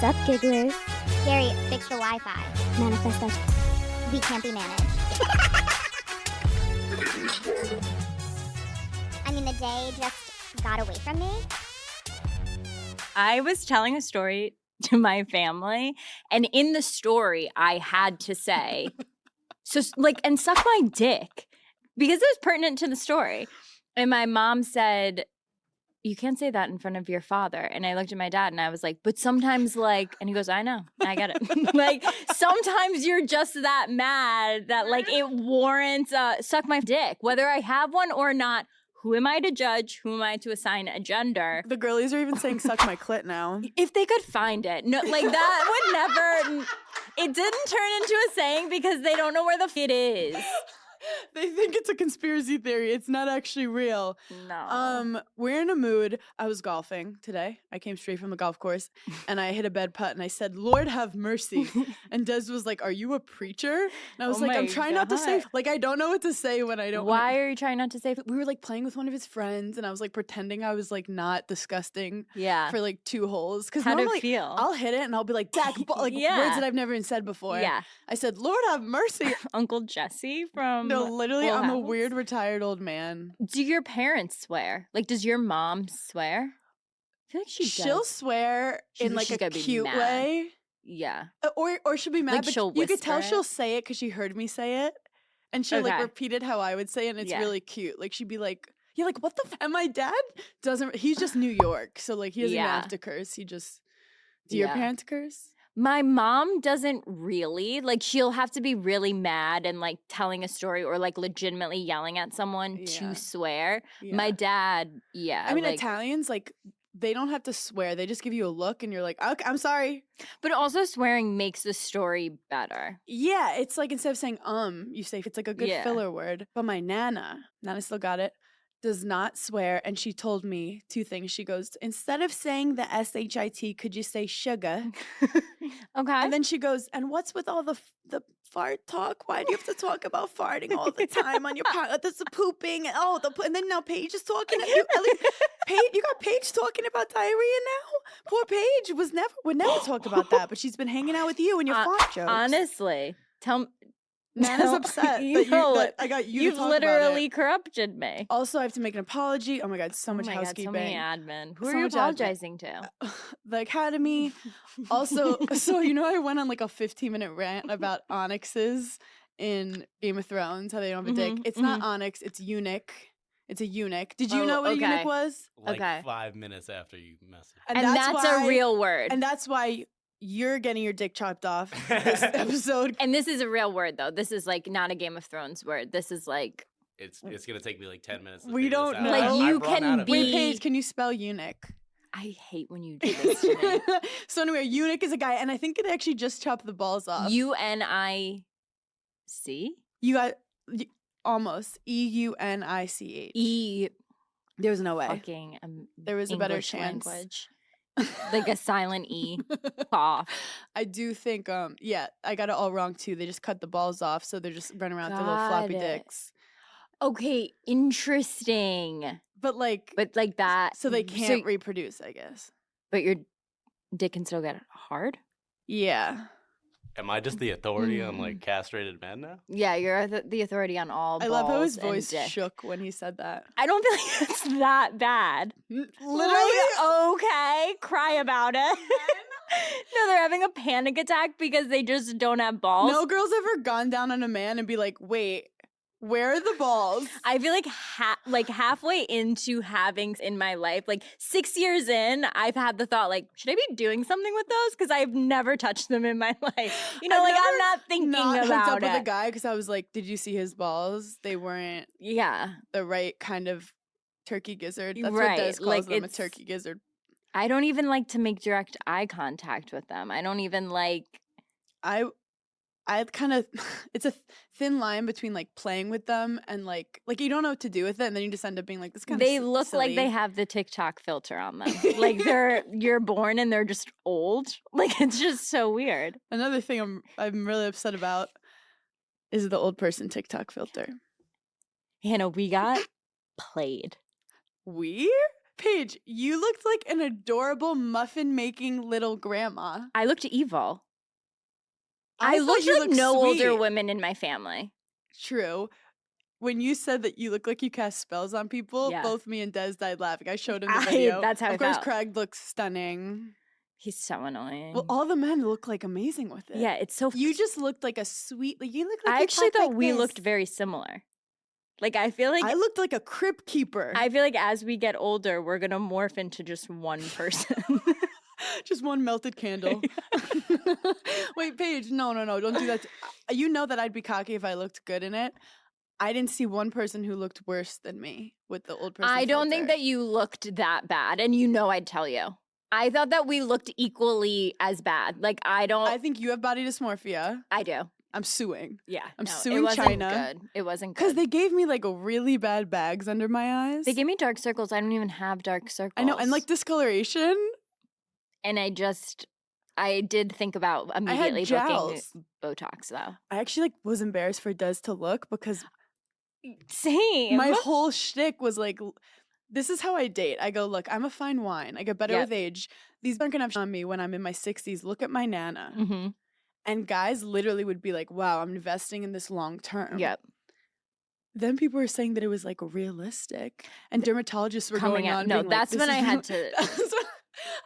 Sup, gigglers? Gary, fix the Wi-Fi. Manifest that. We can't be managed. I mean, the day just got away from me. I was telling a story to my family, and in the story, I had to say, and suck my dick, because it was pertinent to the story. And my mom said, you can't say that in front of your father. And I looked at my dad and I was like, but sometimes and he goes, I know, I get it. Sometimes you're just that mad that it warrants suck my dick, whether I have one or not. Who am I to judge? Who am I to assign a gender? The girlies are even saying suck my clit now. If they could find it. No, that would never, it didn't turn into a saying because they don't know where the it is. They think it's a conspiracy theory. It's not actually real. No. We're in a mood. I was golfing today. I came straight from the golf course and I hit a bed putt and I said, Lord have mercy. And Des was like, are you a preacher? And I was I'm trying not to say, I don't know what to say when I don't. Why are you trying not to say? We were playing with one of his friends and I was pretending I was not disgusting. Yeah. For 2 holes. Because how normally did it feel? I'll hit it and I'll be like, Dak, words that I've never even said before. Yeah. I said, Lord have mercy. Uncle Jesse from No, literally, Full I'm a House? weird retired old man. Do your parents swear? Does your mom swear? I feel like she'll swear in she's a gotta be cute mad. way. Yeah. Or she'll be mad, but she'll you could tell whisper she'll it? say it because she heard me say it. And she'll Okay. repeat it how I would say it, and it's Yeah. really cute. She'd be like, yeah, what the and my dad doesn't, he's just New York, so he doesn't even have to curse. He just, do your Yeah. parents curse? My mom doesn't really. She'll have to be really mad and telling a story or legitimately yelling at someone Yeah. to swear. Yeah. My dad, yeah. I mean, Italians, they don't have to swear. They just give you a look and you're like, okay, I'm sorry. But also swearing makes the story better. Yeah, it's instead of saying you say it's a good Yeah. filler word. But my Nana still got it, does not swear. And she told me 2 things. She goes, instead of saying the SHIT, could you say sugar? Okay. And then she goes, and what's with all the fart talk? Why do you have to talk about farting all the time on your part? That's the pooping. And then now Paige is talking. You got Paige talking about diarrhea now? Poor Paige would never talk about that, but she's been hanging out with you and your fart jokes. Honestly, Nana's upset that I got you to You've talk literally about it. corrupted me. Also, I have to make an apology. Oh my God, so much God, housekeeping. so many admin. Who So are you much admin. apologizing to? The Academy. Also, I went on a 15-minute rant about onyxes in Game of Thrones, how they don't have a dick. Mhm, It's not onyx, it's eunuch. It's a eunuch. Did you Oh, know what a okay. eunuch was? 5 minutes after you messaged. And that's a real word. And that's why you're getting your dick chopped off this episode. And this is a real word, though. This is not a Game of Thrones word. This is It's gonna take me 10 minutes. To We figure don't this out. know. I've run out of be- it. Wait, Paige, can you spell eunuch? I hate when you do this to me. So anyway, eunuch is a guy, and I think it actually just chopped the balls off. UNIC? You got almost EUNICH. There's no way. Fucking There was a better English chance. language. A silent E. Cough. I do think, I got it all wrong too. They just cut the balls off, so they're just running around with their little floppy Got it. dicks. Okay, interesting. But that. so they can't reproduce, I guess. But your dick can still get hard? Yeah. Am I just the authority on castrated men now? Yeah, you're the authority on all I balls love how his and voice dick. shook when he said that. I don't feel like it's that bad. Literally. Okay, cry about it. No, they're having a panic attack because they just don't have balls. No girl's ever gone down on a man and be like, wait, where are the balls? I feel like halfway into having in my life, 6 years in, I've had the thought, should I be doing something with those? Because I've never touched them in my life. I'm not thinking Not about hooked up it. with a guy because I was like, did you see his balls? They weren't Yeah. the right kind of turkey gizzard. That's Right, what Des calls them, a it's- turkey gizzard. I don't even like to make direct eye contact with them. I don't even I kind of, it's a thin line between playing with them and you don't know what to do with it, and then you just end up being this kind of. They look like they have the TikTok filter on them. You're born and they're just old. It's just so weird. Another thing I'm really upset about is the old person TikTok filter. Hannah, we got played. We? Paige, you looked like an adorable muffin-making little grandma. I looked evil. I thought looked you like looked no older sweet. women in my family. True. When you said that you look like you cast spells on people, Yeah. both me and Des died laughing. I showed him the video. That's how I Of course, felt. Craig looks stunning. He's so annoying. Well, all the men look like amazing with it. yeah, it's so. You just looked like a sweet. Like you look like I you actually talk thought like we this. looked very similar. Like I feel like I looked like a crypt keeper. I feel like as we get older, we're gonna morph into just one person. Just one melted candle. Wait, Paige, no, don't do that. You know that I'd be cocky if I looked good in it. I didn't see one person who looked worse than me with the old person. I don't think filter. that you looked that bad, and you know I'd tell you. I thought that we looked equally as bad. Like I don't. I think you have body dysmorphia. I do. I'm suing. Yeah, I'm no, suing it wasn't China. Good. It wasn't Because good. they gave me like a really bad bags under my eyes. They gave me dark circles. I don't even have dark circles. I know, and like discoloration. and I did think about I had immediately booking jowls. Botox though. I actually like was embarrassed for Des to look because Same. my whole shtick was like, this is how I date. I go, look, I'm a fine wine. I get better Yep. with age. These aren't gonna have on me when I'm in my 60s. Look at my nana. Mm-hmm. And guys literally would be like, wow, I'm investing in this long term. Yep. Then people were saying that it was like realistic. And dermatologists were Coming going out. on. No, being like, that's "This when is I real-" had to. That's when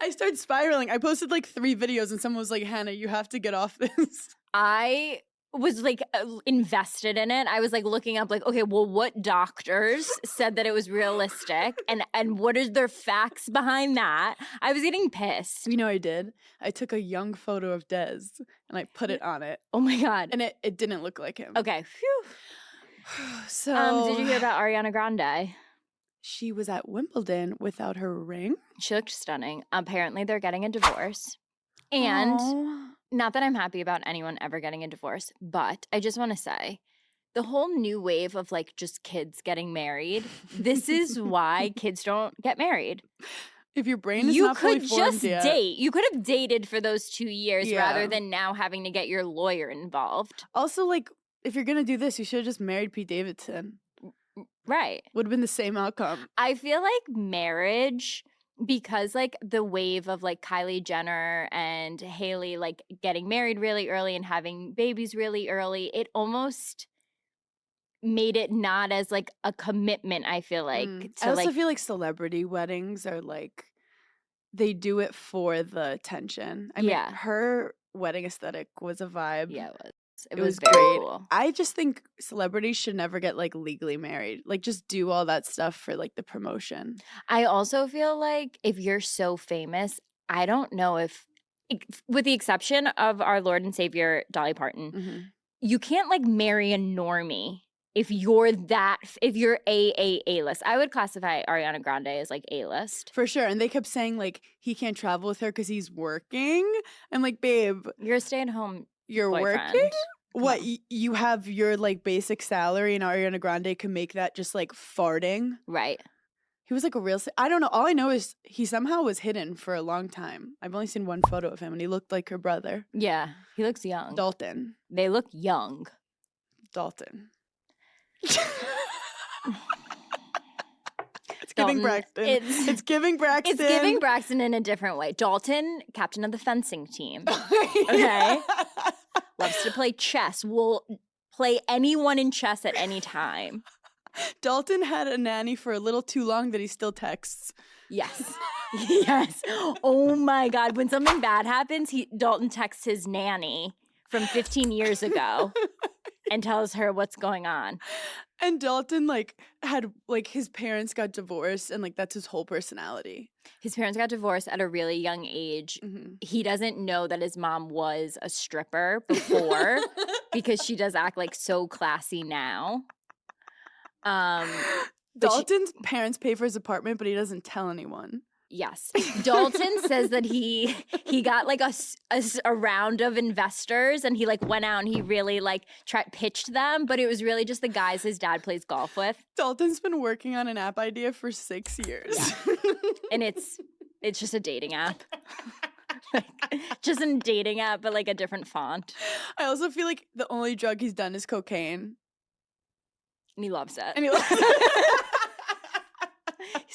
I started spiraling. I posted like 3 videos and someone was like, Hannah, you have to get off this. I was like invested in it. I was like looking up like, okay, well, what doctors said that it was realistic and what is their facts behind that? I was getting pissed. You know what I did? I took a young photo of Des and I put it on it. Oh my God. And it didn't look like him. Okay. Phew. So Did you hear about Ariana Grande? she was at Wimbledon without her ring. She looked stunning. Apparently they're getting a divorce. And Aw. not that I'm happy about anyone ever getting a divorce, but I just want to say the whole new wave of like just kids getting married, this is why kids don't get married. If your brain is You not fully could formed just yet, date. You could have dated for those 2 years Yeah. rather than now having to get your lawyer involved. Also, like, if you're gonna do this, you should have just married Pete Davidson. Right. Would have been the same outcome. I feel like marriage, because like the wave of like Kylie Jenner and Hailey like getting married really early and having babies really early, it almost made it not as like a commitment, I feel like. I also feel like celebrity weddings are like, they do it for the attention. I mean, Yeah. her wedding aesthetic was a vibe. yeah, it was. It It was was very great. cool. I just think celebrities should never get like legally married. Like, just do all that stuff for like the promotion. I also feel like if you're so famous, I don't know if, with the exception of our Lord and Savior Dolly Parton, Mhm. you can't like marry a normie if you're A-list. I would classify Ariana Grande as like A-list. For sure. And they kept saying like he can't travel with her because he's working. I'm like, babe, You're a stay-at-home you're boyfriend. working? What, on. you have your like basic salary and Ariana Grande can make that just like farting? Right. He was like a real, I don't know. All I know is he somehow was hidden for a long time. I've only seen one photo of him and he looked like her brother. Yeah. He looks young. Dalton. They look young. Dalton. It's Dalton, giving Braxton. it's- It's giving Braxton. It's giving Braxton in a different way. Dalton, captain of the fencing team. Okay. Loves to play chess. Will play anyone in chess at any time. Dalton had a nanny for a little too long that he still texts. Yes. Yes. Oh my God. When something bad happens, Dalton texts his nanny from 15 years ago and tells her what's going on. And Dalton like had like his parents got divorced and like that's his whole personality. His parents got divorced at a really young age. Mhm. He doesn't know that his mom was a stripper before because she does act like so classy now. But Dalton's parents pay for his apartment, but he doesn't tell anyone. yes. Dalton says that he got like a round of investors and he like went out and he really like pitched them, but it was really just the guys his dad plays golf with. Dalton's been working on an app idea for 6 years. And it's just a dating app. Like, just a dating app, but like a different font. I also feel like the only drug he's done is cocaine. And he loves it. And he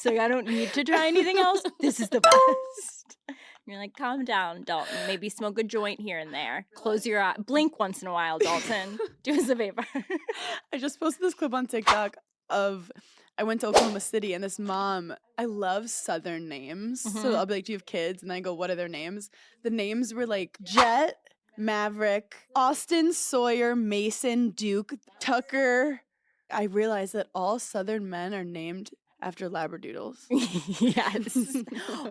He's like, I don't need to try anything else. This is the best. You're like, calm down, Dalton. Maybe smoke a joint here and there. Close your eye. Blink once in a while, Dalton. Do us a favor. I just posted this clip on TikTok of I went to Oklahoma City and this mom, I love Southern names. So I'll be like, do you have kids? And I go, what are their names? The names were like Jet, Maverick, Austin, Sawyer, Mason, Duke, Tucker. I realized that all Southern men are named after Labradoodles. Yes.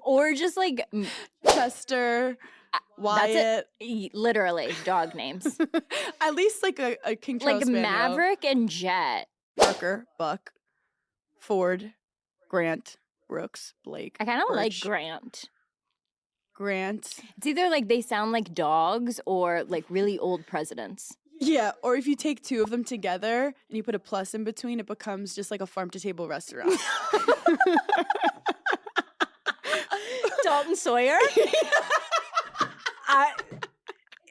Or just like Chester, Wyatt. literally dog names. At least like a King Charles Like Spaniel. Maverick and Jet. Parker, Buck, Ford, Grant, Brooks, Blake. I kind of like Birch. Grant. Grant. It's either like they sound like dogs or like really old presidents. Yeah, or if you take two of them together and you put a plus in between, it becomes just like a farm-to-table restaurant. Dalton Sawyer?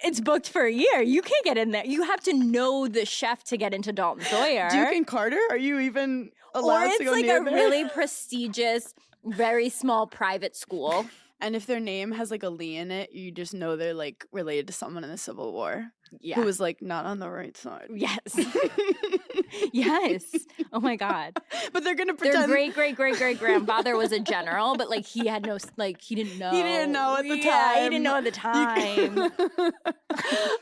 It's booked for a year. You can't get in there. You have to know the chef to get into Dalton Sawyer. Duke and Carter? Are you even Or allowed it's to go like near a there? really prestigious, very small private school. And if their name has like a Lee in it, you just know they're like related to someone in the Civil War Yeah. who was like not on the right side. Yes. Yes. Oh my God. But they're gonna Their pretend great grandfather was a general, but like he had no, like he didn't know. he didn't know at the time. Yeah, he didn't know at the time.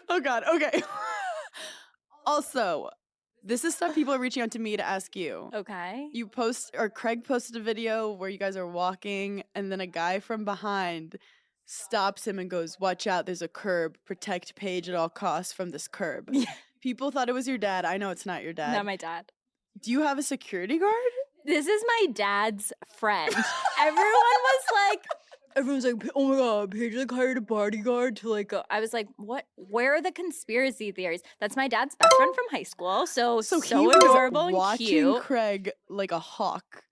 Oh God. Okay. Also, this is stuff people are reaching out to me to ask you. Okay. You post, or Craig posted a video where you guys are walking, and then a guy from behind stops him and goes, "Watch out, there's a curb. Protect Paige at all costs from this curb." Yeah. People thought it was your dad. I know it's not your dad. Not my dad. Do you have a security guard? This is my dad's friend. Everyone's like, oh my God, Paige like hired a bodyguard to like go. I was like, what? Where are the conspiracy theories? That's my dad's best friend from high school. So he was adorable and watching cute. Craig like a hawk.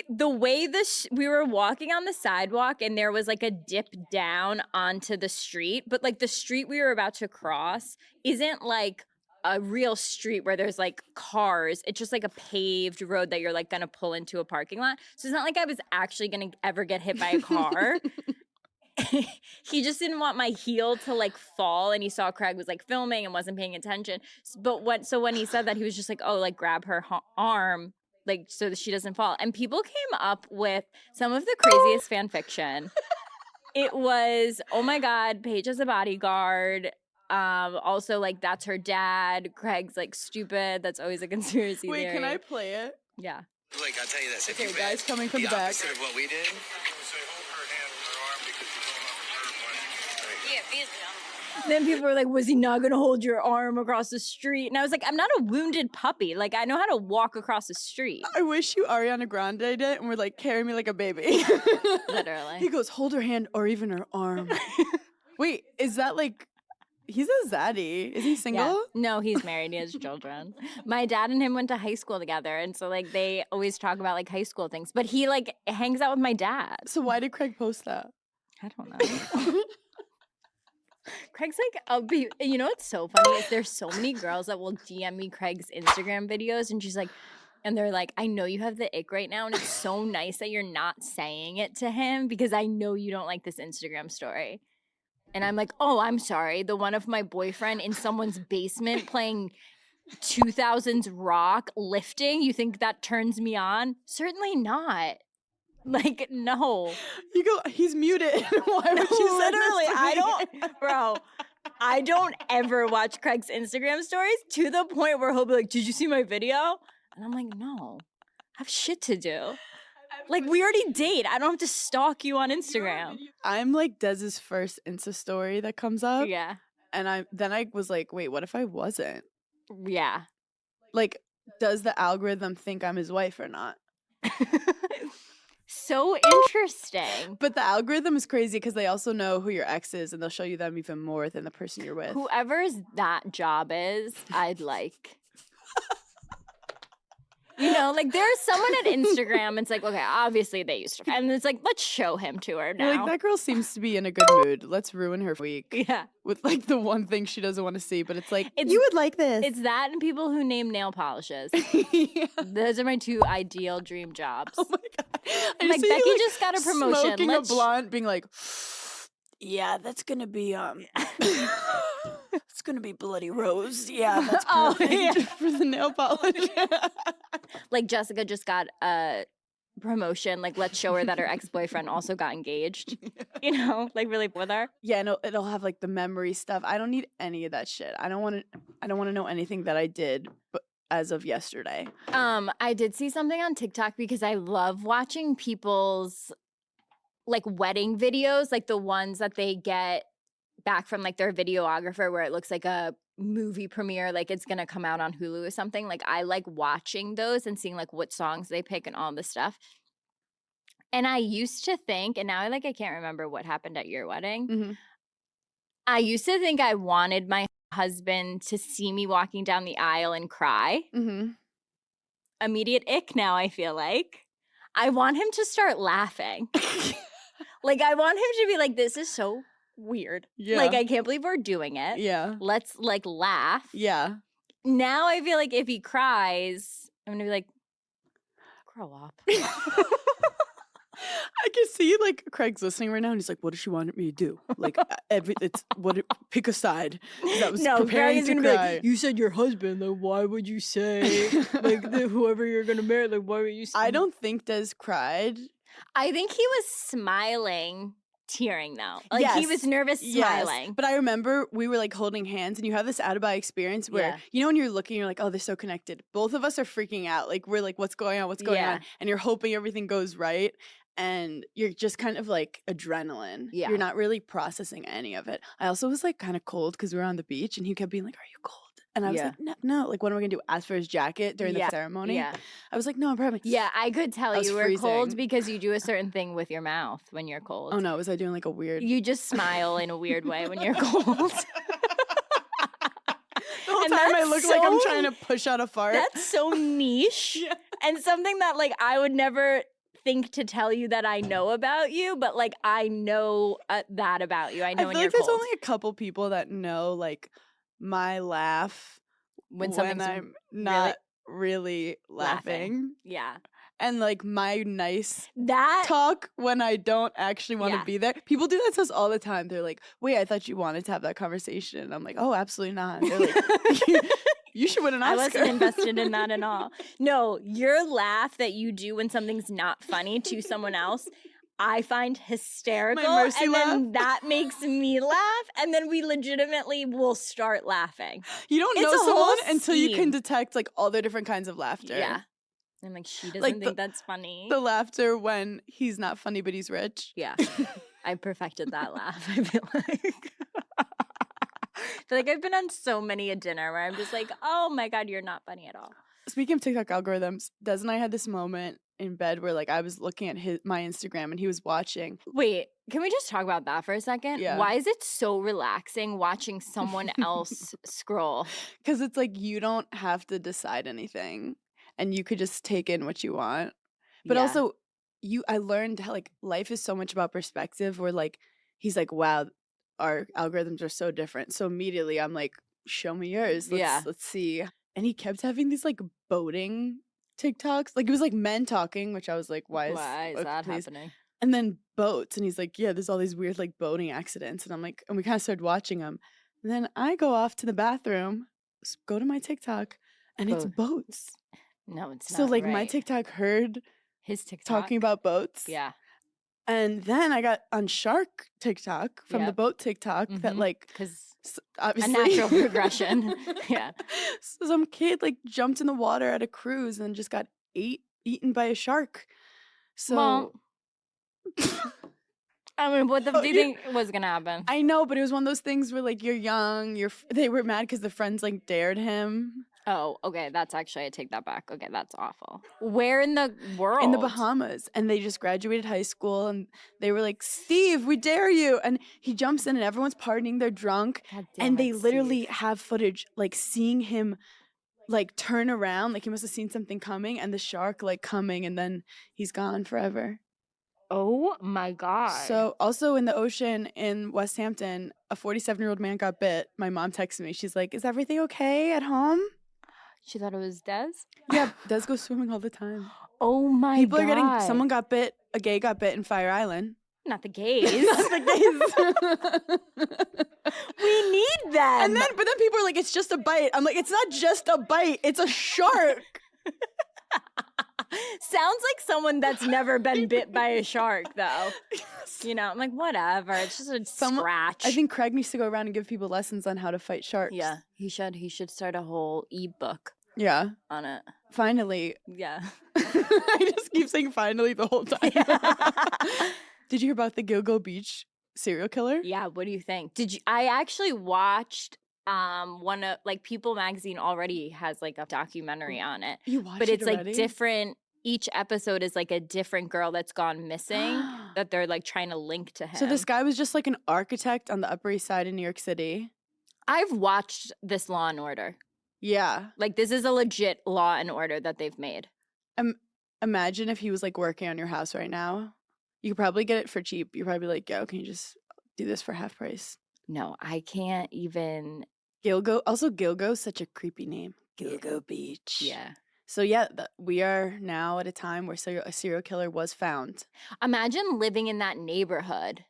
The way we were walking on the sidewalk and there was like a dip down onto the street, but like the street we were about to cross isn't like a real street where there's like cars. It's just like a paved road that you're like gonna pull into a parking lot. So it's not like I was actually gonna ever get hit by a car. He just didn't want my heel to like fall, and he saw Craig was like filming and wasn't paying attention. But when he said that, he was just like, oh, like grab her arm, like so that she doesn't fall. And people came up with some of the craziest fan fiction. It was, oh my God, Paige has a bodyguard. Also, like, that's her dad. Craig's, like, stupid. That's always a conspiracy Wait, theory. can I play it? Yeah. Like, I'll tell you this. If Okay, you guys read coming from the back. opposite of what we did, Then people were like, was he not going to hold your arm across the street? And I was like, I'm not a wounded puppy. Like, I know how to walk across the street. I wish you Ariana Grande did and were like, carry me like a baby. Literally. He goes, hold her hand or even her arm. Wait, is that like, he's a zaddy. Is he single? Yeah. No, he's married. He has children. My dad and him went to high school together. And so, like, they always talk about, like, high school things. But he, like, hangs out with my dad. So why did Craig post that? I don't know. Craig's like, you know what's so funny is there's so many girls that will DM me Craig's Instagram videos, and she's like, and they're like, I know you have the ick right now, and it's so nice that you're not saying it to him because I know you don't like this Instagram story. And I'm like, oh, I'm sorry. The one of my boyfriend in someone's basement playing 2000s rock lifting, you think that turns me on? Certainly not. Like, no. You go, he's muted. Why would you send this Literally, to I me? I don't ever watch Craig's Instagram stories to the point where he'll be like, did you see my video? And I'm like, no, I have shit to do. Like, we already date. I don't have to stalk you on Instagram. I'm like Dez's first Insta story that comes up. Yeah. And I was like, wait, what if I wasn't? Yeah. Like, does the algorithm think I'm his wife or not? So interesting. But the algorithm is crazy because they also know who your ex is, and they'll show you them even more than the person you're with. Whoever's that job is, I'd like. You know, like there's someone at Instagram. It's like, okay, obviously they used to, and it's like, let's show him to her You're now. like, that girl seems to be in a good mood. Let's ruin her week. Yeah, With like the one thing she doesn't want to see, but it's like, It's- you would like this. it's that and people who name nail polishes. Yeah. Those are my two ideal dream jobs. Oh my god! I I'm like, see you, Becky just got a promotion. Smoking Let's a blunt, being like, yeah, that's gonna be it's gonna be Bloody Rose. Yeah, that's Oh, perfect yeah. for the nail polish. Like Jessica just got a promotion. Like, let's show her that her ex-boyfriend also got engaged. You know, like really with her. Yeah, no, it'll have like the memory stuff. I don't need any of that shit. I don't want to know anything that I did, but as of yesterday. I did see something on TikTok because I love watching people's like wedding videos, like the ones that they get back from like their videographer where it looks like a movie premiere, like it's gonna come out on Hulu or something. Like I like watching those and seeing like what songs they pick and all this stuff. And I used to think, and now I can't remember what happened at your wedding. Mhm. I used to think I wanted my husband to see me walking down the aisle and cry. Mm-hmm. Immediate ick now, I feel like. I want him to start laughing. Like, I want him to be like, this is so weird. Yeah. Like, I can't believe we're doing it. Yeah. Let's, like, laugh. Yeah. Now I feel like if he cries, I'm going to be like, grow up. I can see like Craig's listening right now, and he's like, "What does she want me to do? Like, pick a side." That was No, preparing Craig's to going to be cry. like, you said your husband. Like, why would you say, like, whoever you're going to marry, like, why would you say? I don't think Des cried. I think he was smiling, tearing though. Like he was Yes, nervous, Yes, smiling. but I remember we were like holding hands, and you have this out of body experience where Yeah. you know when you're looking, you're like, "Oh, they're so connected." Both of us are freaking out. Like we're like, "What's going on? What's going Yeah. on?" And you're hoping everything goes right. And you're just kind of like adrenaline. Yeah. You're not really processing any of it. I also was like kind of cold because we were on the beach, and he kept being like, "Are you cold?" And I was Yeah. like, no. Like, what am I gonna do? Ask for his jacket during Yeah. the ceremony? Yeah. I was like, "No, I'm probably." Yeah, I could tell I was you were cold freezing. because you do a certain thing with your mouth when you're cold. Oh no, was I doing like a weird? You just smile in a weird way when you're cold. The whole and time I that's look like I'm so- trying to push out a fart. That's so niche Yeah. and something that like I would never think to tell you that I know about you, but like I know that about you. I know I when feel you're like there's cold. only a couple people that know like my laugh When something's I'm not really laughing. Yeah. And like my nice That talk when I don't actually want to Yeah. be there. People do that to us all the time. They're like, "Wait, I thought you wanted to have that conversation." And I'm like, "Oh, absolutely not." And they're like, "You should win an I Oscar." wasn't invested in that at all. No, your laugh that you do when something's not funny to someone else, I find hysterical. mercy and then laugh? that makes me laugh. And then we legitimately will start laughing. You don't It's know a whole someone until you can scene. detect like all their different kinds of laughter. Yeah. And like she doesn't Like think that's funny. The laughter when he's not funny but he's rich. Yeah. I perfected that laugh, I feel like. I feel like I've been on so many a dinner where I'm just like, oh my God, you're not funny at all. Speaking of TikTok algorithms, Des and I had this moment in bed where like I was looking at my Instagram and he was watching. Wait, can we just talk about that for a second? Yeah. Why is it so relaxing watching someone else scroll? Because it's like you don't have to decide anything and you could just take in what you want. But Yeah. also I learned how like life is so much about perspective where like he's like, wow, our algorithms are so different. So immediately I'm like, show me yours. Let's see. And he kept having these like boating TikToks. Like it was like men talking, which I was like, why is that please. happening? And then boats. And he's like, yeah, there's all these weird like boating accidents. And I'm like, and we kind of started watching them. And then I go off to the bathroom, go to my TikTok, and it's boats. No, it's not. So like my right. TikTok heard His TikTok. talking about boats. Yeah. And then I got on shark TikTok from the Yep. boat TikTok that Mhm. like Because a obviously natural progression. Yeah. So some kid like jumped in the water at a cruise and just got eaten by a shark. So Well, I mean, what do you you- think was going to happen? I know, but it was one of those things where like you're young, they were mad because the friends like dared him Oh, okay. That's actually, I take that back. Okay, that's awful. Where in the world? in the Bahamas, and they just graduated high school, and they were like, "Steve, we dare you!" And he jumps in, and everyone's partying, they're drunk, God damn and they it, literally Steve. have footage like seeing him like turn around, like he must have seen something coming, and the shark like coming, and then he's gone forever. Oh my God. So also in the ocean in West Hampton, a 47-year-old man got bit. My mom texted me. She's like, "Is everything okay at home?" She thought it was Des? Yeah, Des goes swimming all the time. Oh my People God. are getting. Someone got bit. A gay got bit in Fire Island. Not the gays. Not the gays. We need them. But then people are like, "It's just a bite." I'm like, "It's not just a bite. It's a shark." Sounds like someone that's never been bit by a shark, though. You know, I'm like, whatever. It's just a scratch. I think Craig needs to go around and give people lessons on how to fight sharks. Yeah, he should. He should start a whole ebook Yeah. on it. Finally. Yeah. I just keep saying finally the whole time. Did you hear about the Gilgo Beach serial killer? Yeah. What do you think? I actually watched one of like People Magazine already has like a documentary on it. You watched But it it's like already? different. Each episode is like a different girl that's gone missing that they're like trying to link to him. So this guy was just like an architect on the Upper East Side in New York City. I've watched this Law and Order. Yeah. Like this is a legit Law and Order that they've made. Imagine if he was like working on your house right now. You could probably get it for cheap. You're probably like, "Yo, can you just do this for half price?" No, I can't even. Gilgo. Also, Gilgo's such a creepy name. Gilgo Beach. Yeah. So yeah, we are now at a time where a serial killer was found. Imagine living in that neighborhood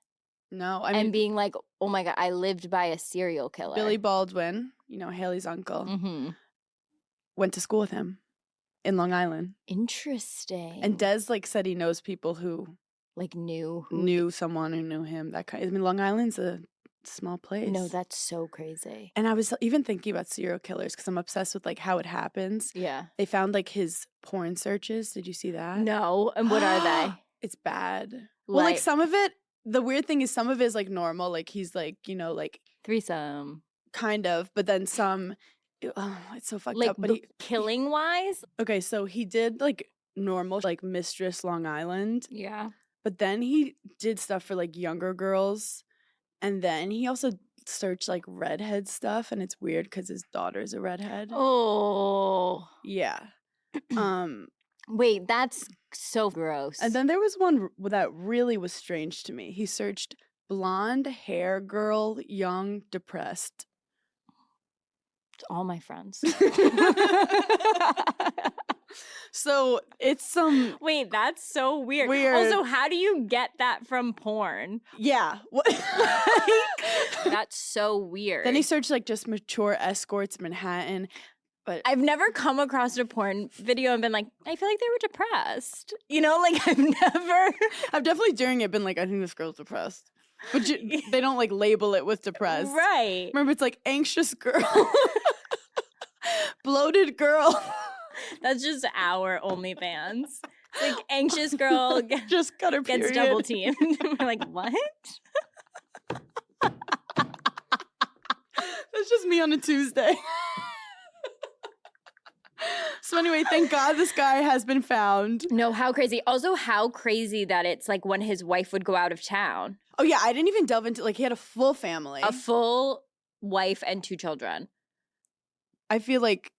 No, I mean and being like, oh my God, I lived by a serial killer. Billy Baldwin, Haley's uncle, Mm-hmm. went to school with him in Long Island. Interesting. And Des like said he knows people who like knew someone who knew him. That kind. I mean, Long Island's a small place. No, that's so crazy. And I was even thinking about serial killers because I'm obsessed with like how it happens. Yeah. They found like his porn searches. Did you see that? No. And what are they? It's bad. Well, like some of it, the weird thing is some of it is like normal. Like he's like, like threesome. kind of, but then some, oh, it's so fucked Like up. But killing wise? okay, so he did like normal, like Mistress Long Island, Yeah. but then he did stuff for like younger girls. And then he also searched like redhead stuff. And it's weird because his daughter's a redhead. Oh. Yeah. Wait, that's so gross. And then there was one that really was strange to me. He searched blonde hair girl, young, depressed. It's all my friends. So it's some Wait, that's so weird. Weird. Also, how do you get that from porn? yeah. That's so weird. Then he searched like just mature escorts, Manhattan. But I've never come across a porn video and been like, I feel like they were depressed. Like I've never. I've definitely during it been like, I think this girl's depressed. But they don't like label it with depressed. Right. Remember, it's like anxious girl, bloated girl. That's just our OnlyFans. Like anxious girl Just got her gets period. double teamed. We're like, what? That's just me on a Tuesday. So anyway, thank God this guy has been found. No, how crazy. Also, how crazy that it's like when his wife would go out of town. Oh yeah, I didn't even delve into like he had a full family. A full wife and 2 children. I feel like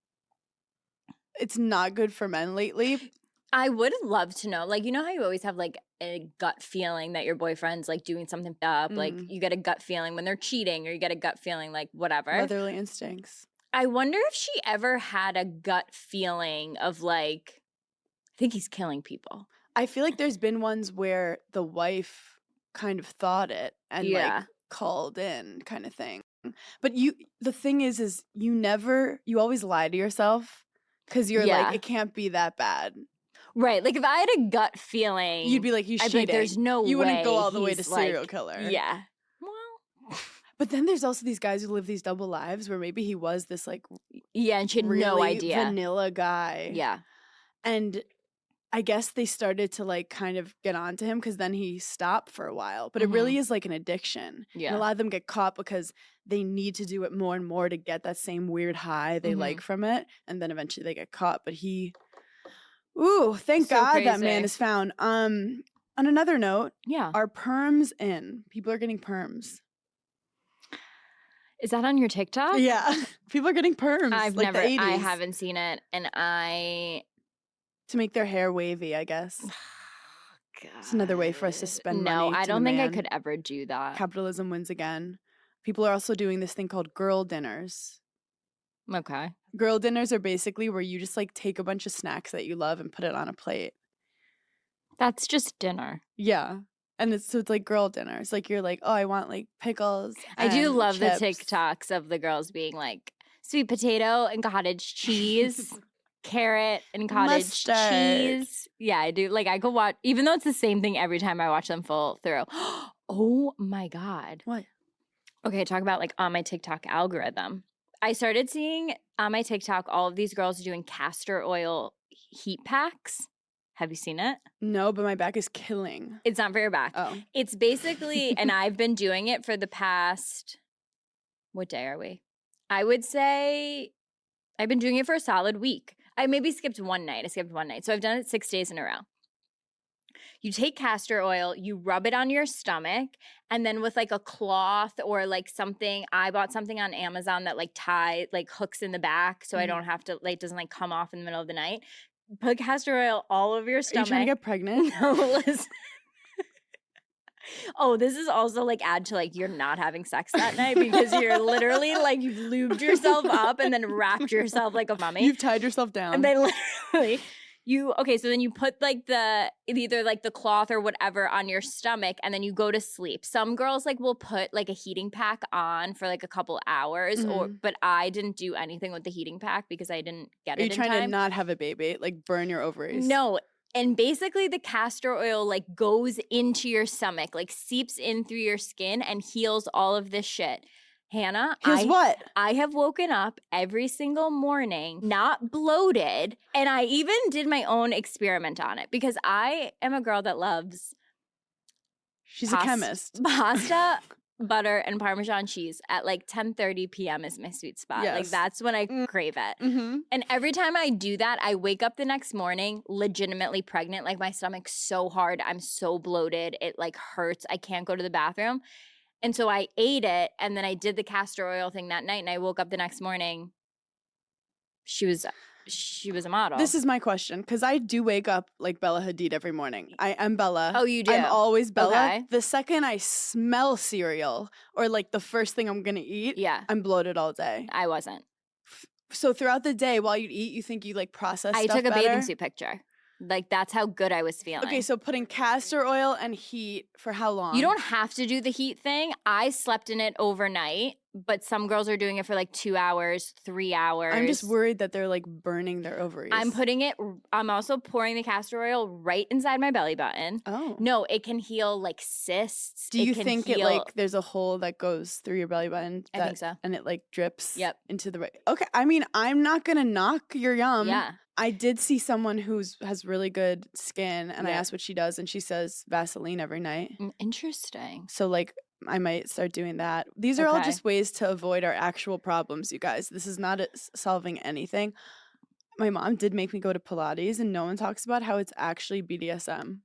it's not good for men lately. I would love to know. Like, you know how you always have like a gut feeling that your boyfriend's like doing something up? Like you get a gut feeling when they're cheating, or you get a gut feeling like whatever. Motherly instincts. I wonder if she ever had a gut feeling of like, I think he's killing people. I feel like there's been ones where the wife kind of thought it and like called in kind of thing. But the thing is you always lie to yourself because you're like, it can't be that bad. Right. Like if I had a gut feeling, You'd be like, he's I'd cheating. be like, there's no way. You wouldn't go all the way to he's, serial like- killer. Yeah. Well, But then there's also these guys who live these double lives where maybe he was this like yeah, and she had really no idea. vanilla guy. Yeah. And I guess they started to like kind of get onto him because then he stopped for a while. But it really is like an addiction. Yeah. And a lot of them get caught because they need to do it more and more to get that same weird high they like from it. And then eventually they get caught. But thank So God that crazy. man is found. On another note, Yeah. are perms in? People are getting perms. Is that on your TikTok? Yeah. People are getting perms. I've like never, the 80s, I haven't seen it. And to make their hair wavy, I guess. God. It's another way for us to spend money. No, I to the don't think I man. could ever do that. Capitalism wins again. People are also doing this thing called girl dinners. Okay. Girl dinners are basically where you just like take a bunch of snacks that you love and put it on a plate. That's just dinner. Yeah. And it's like girl dinners. Like you're like, oh, I want like pickles. I do and love chips. the TikToks of the girls being like sweet potato and cottage cheese, carrot and cottage Mustard. cheese. Yeah, I do. Like I could watch, even though it's the same thing every time I watch them full through. Oh my God. What? Okay, talk about like on my TikTok algorithm. I started seeing on my TikTok all of these girls doing castor oil heat packs. Have you seen it? No, but my back is killing. It's not for your back. Oh. It's basically, and I've been doing it for the past, what day are we? I would say I've been doing it for a solid week. I maybe skipped one night. So I've done it 6 days in a row. You take castor oil, you rub it on your stomach, and then with like a cloth or like something, I bought something on Amazon that like hooks in the back so I don't have to, like, doesn't like come off in the middle of the night. Put castor oil all over your Are stomach. you trying to get pregnant? No, listen. Oh, this is also like add to like you're not having sex that night because you're literally like you've lubed yourself up and then wrapped yourself like a mummy. You've tied yourself down. And then literally so then you put like either like the cloth or whatever on your stomach and then you go to sleep. Some girls like will put like a heating pack on for like a couple hours but I didn't do anything with the heating pack because I didn't get it in time. Are you trying to not have a baby? Like burn your ovaries? No. And basically the castor oil like goes into your stomach, like seeps in through your skin and heals all of this shit. Hannah, what? I have woken up every single morning not bloated, and I even did my own experiment on it because I am a girl that loves She's a chemist. Pasta, butter, and Parmesan cheese at like 10:30 p.m. is my sweet spot. Yes. Like that's when I crave it. Mm-hmm. And every time I do that, I wake up the next morning legitimately pregnant. Like my stomach's so hard. I'm so bloated. It like hurts. I can't go to the bathroom. And so I ate it, and then I did the castor oil thing that night, and I woke up the next morning. She was a model. This is my question, because I do wake up like Bella Hadid every morning. I am Bella. Oh, you do? I'm always Bella. Okay. The second I smell cereal or like the first thing I'm going to eat, Yeah. I'm bloated all day. I wasn't. So throughout the day while you eat, you think you like process I stuff took a better? bathing suit picture. Like that's how good I was feeling. Okay, so putting castor oil and heat for how long? You don't have to do the heat thing. I slept in it overnight, but some girls are doing it for like 2 hours, 3 hours. I'm just worried that they're like burning their ovaries. I'm also pouring the castor oil right inside my belly button. Oh. No, it can heal like cysts. Do you can think heal, it like there's a hole that goes through your belly button? I think so. And it like drips Yep. into the right. Okay, I mean, I'm not going to knock your yum. Yeah. I did see someone has really good skin, and I Yeah. asked what she does, and she says Vaseline every night. Interesting. So like I might start doing that. These are all Okay. just ways to avoid our actual problems, you guys. This is not solving anything. My mom did make me go to Pilates, and no one talks about how it's actually BDSM.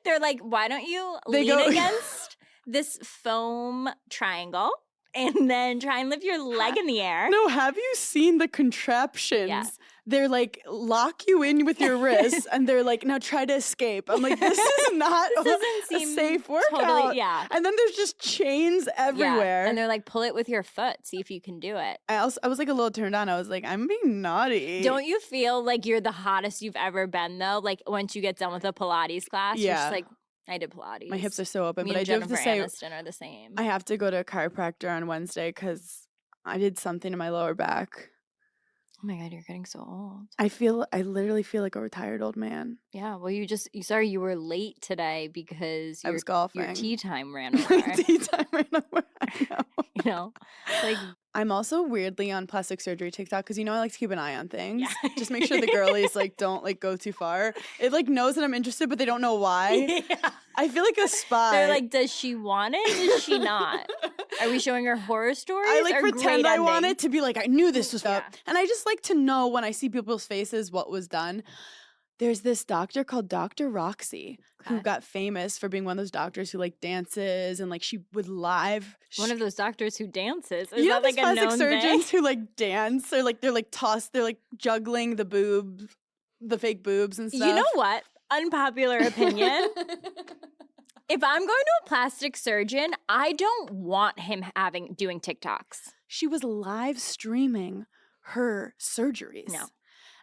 They're like, why don't you They lean go- against this foam triangle and then try and lift your leg in the air? No, have you seen the contraptions? Yeah. They're like lock you in with your wrists, and they're like, now try to escape. I'm like, this is not This doesn't a seem safe workout. totally, yeah. And then there's just chains everywhere. Yeah. And they're like, pull it with your foot, see if you can do it. I was like a little turned on. I was like, I'm being naughty. Don't you feel like you're the hottest you've ever been though? Like once you get done with a Pilates class, you're Yeah. just like, I did Pilates. My hips are so open, Me but I and do have to Jennifer say, Aniston are the same. I have to go to a chiropractor on Wednesday because I did something to my lower back. Oh my God, you're getting so old. I literally feel like a retired old man. Yeah, well, you were late today because I was golfing. your tea time ran over. Tea time right over. I know. You know, like I'm also weirdly on plastic surgery TikTok because I like to keep an eye on things. Yeah. Just make sure the girlies like don't like go too far. It like knows that I'm interested, but they don't know why. yeah. I feel like a spy. They're like, does she want it? Does she not? Are we showing her horror stories? I like or pretend great I want endings? it to be like I knew this was up, Yeah. and I just like to know when I see people's faces what was done. There's this doctor called Dr. Roxy who Okay. got famous for being one of those doctors who like dances and like she would live. One of those doctors who dances. Is You know that like these a plastic known surgeons thing? who like dance or like they're like tossed, they're like juggling the boobs, the fake boobs and stuff. You know what? Unpopular opinion. If I'm going to a plastic surgeon, I don't want him doing TikToks. She was live streaming her surgeries. No.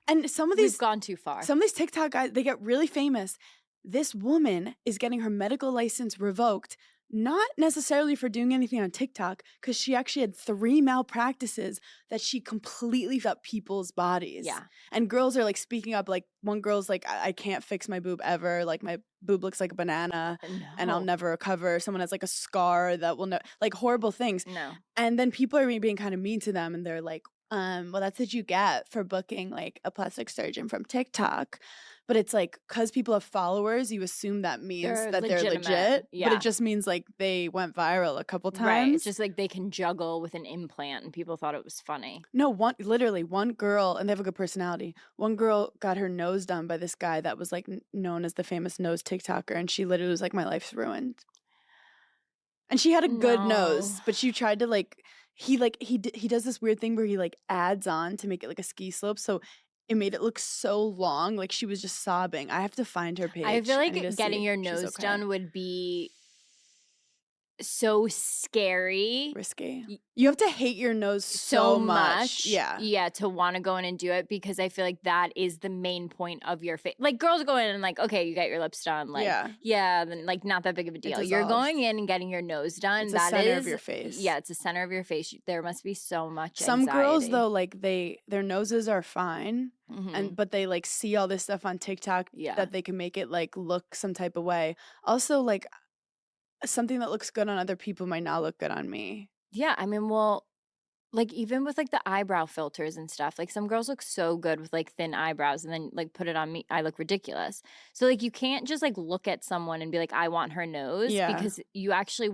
And some of We've these gone too far. Some of these TikTok guys, they get really famous. This woman is getting her medical license revoked, not necessarily for doing anything on TikTok, because she actually had 3 malpractices that she completely f***ed up people's bodies. Yeah. And girls are like speaking up, like one girl's like, I can't fix my boob ever. Like my boob looks like a banana and I'll No. never recover. Someone has like a scar that will like horrible things. No. And then people are being kind of mean to them and they're like, well, that's what you get for booking like a plastic surgeon from TikTok. But it's like, because people have followers, you assume that means They're that they're legitimate. legit. But Yeah. it just means like they went viral a couple times. Right. It's just like they can juggle with an implant and people thought it was funny. No, literally one girl, and they have a good personality. One girl got her nose done by this guy that was like known as the famous nose TikToker. And she literally was like, my life's ruined. And she had a good nose, No. but she tried to like, he does this weird thing where he like adds on to make it like a ski slope. So it made it look so long, like she was just sobbing. I have to find her page. I feel need like to getting see your if she's nose okay. done would be so scary. Risky. Y- You have to hate your nose so much. Yeah. to want to go in and do it, because I feel like that is the main point of your face. Like girls go in and like, okay, you got your lips done, like Yeah. then like not that big of a deal. You're dissolves. going in and getting your nose done. It's the That center is of your face. Yeah, it's the center of your face. There must be so much Some girls anxiety. though, like their noses are fine, Mhm. but they like see all this stuff on TikTok Yeah. that they can make it like look some type of way. Also, like something that looks good on other people might not look good on me. Yeah, I mean, well, like even with like the eyebrow filters and stuff, like some girls look so good with like thin eyebrows and then like put it on me, I look ridiculous. So like you can't just like look at someone and be like, I want her nose, Yeah. because you actually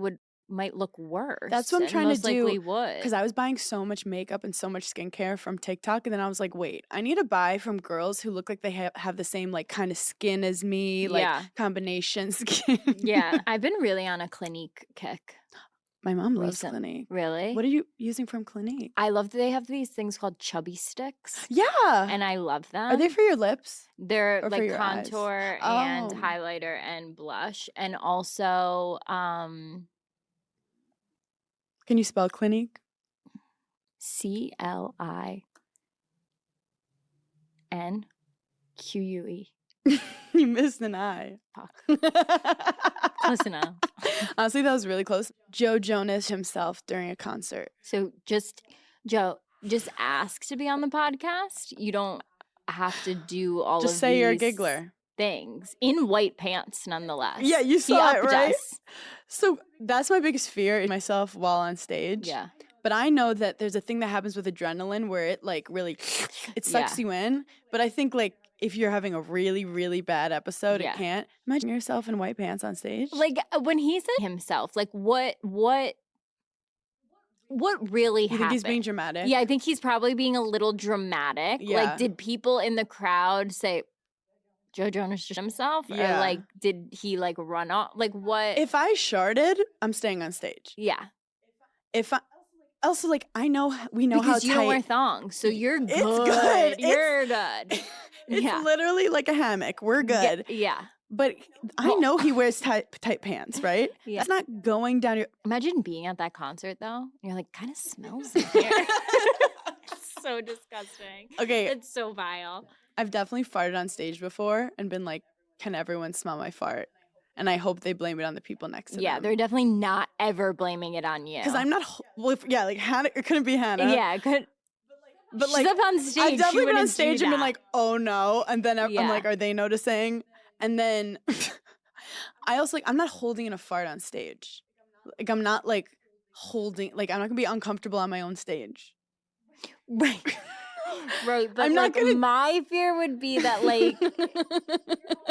might look worse. That's what I'm and trying to most do, likely would. Because I was buying so much makeup and so much skincare from TikTok, and then I was like, wait, I need to buy from girls who look like they have the same like kind of skin as me, like Yeah. combination skin. Yeah, I've been really on a Clinique kick. My mom loves Recent- Clinique. Really? What are you using from Clinique? I love that they have these things called chubby sticks, Yeah. and I love them. Are they for your lips? They're or for like your eyes? contour and Oh. highlighter and blush, and also Can you spell Clinique? CLINQUE. You missed an I. Fuck. Close enough. Honestly, that was really close. Joe Jonas himself during a concert. So Joe, just ask to be on the podcast. You don't have to do all Just of say you're a these giggler. things in white pants, nonetheless. Yeah, you He saw it, upped right? us. So that's my biggest fear in myself while on stage. Yeah. But I know that there's a thing that happens with adrenaline where it like really, it sucks you in. But I think like if you're having a really, really bad episode, Yeah. it can't. Imagine yourself in white pants on stage. Like when he said himself, like what really you happened? think he's being dramatic? Yeah, I think he's probably being a little dramatic. Yeah. Like, did people in the crowd say Joe Jonas just himself? Yeah. Or like, did he like run off? Like, what? If I sharded, I'm staying on stage. Yeah. If I also like, I know we know Because how you don't wear tight. thongs, so you're good. It's good. You're good. It's Yeah. literally like a hammock. We're good. Yeah. But I Well- know he wears tight pants, right? Yeah. That's not going down your. Imagine being at that concert though. You're like, kind of smells in here. It's so disgusting. Okay, It's so vile. I've definitely farted on stage before and been like, "Can everyone smell my fart?" And I hope they blame it on the people next to Yeah, them. they're definitely not ever blaming it on you. Because I'm not. Like Hannah. It couldn't be Hannah. Yeah, good. but She's like up on stage. I've she definitely been on wouldn't do stage and been that. like, "Oh no!" And then I'm Yeah. like, "Are they noticing?" And then I also like, I'm not holding in a fart on stage. Like I'm not like holding. Like I'm not gonna be uncomfortable on my own stage. right. Right, but I'm not like gonna- my fear would be that like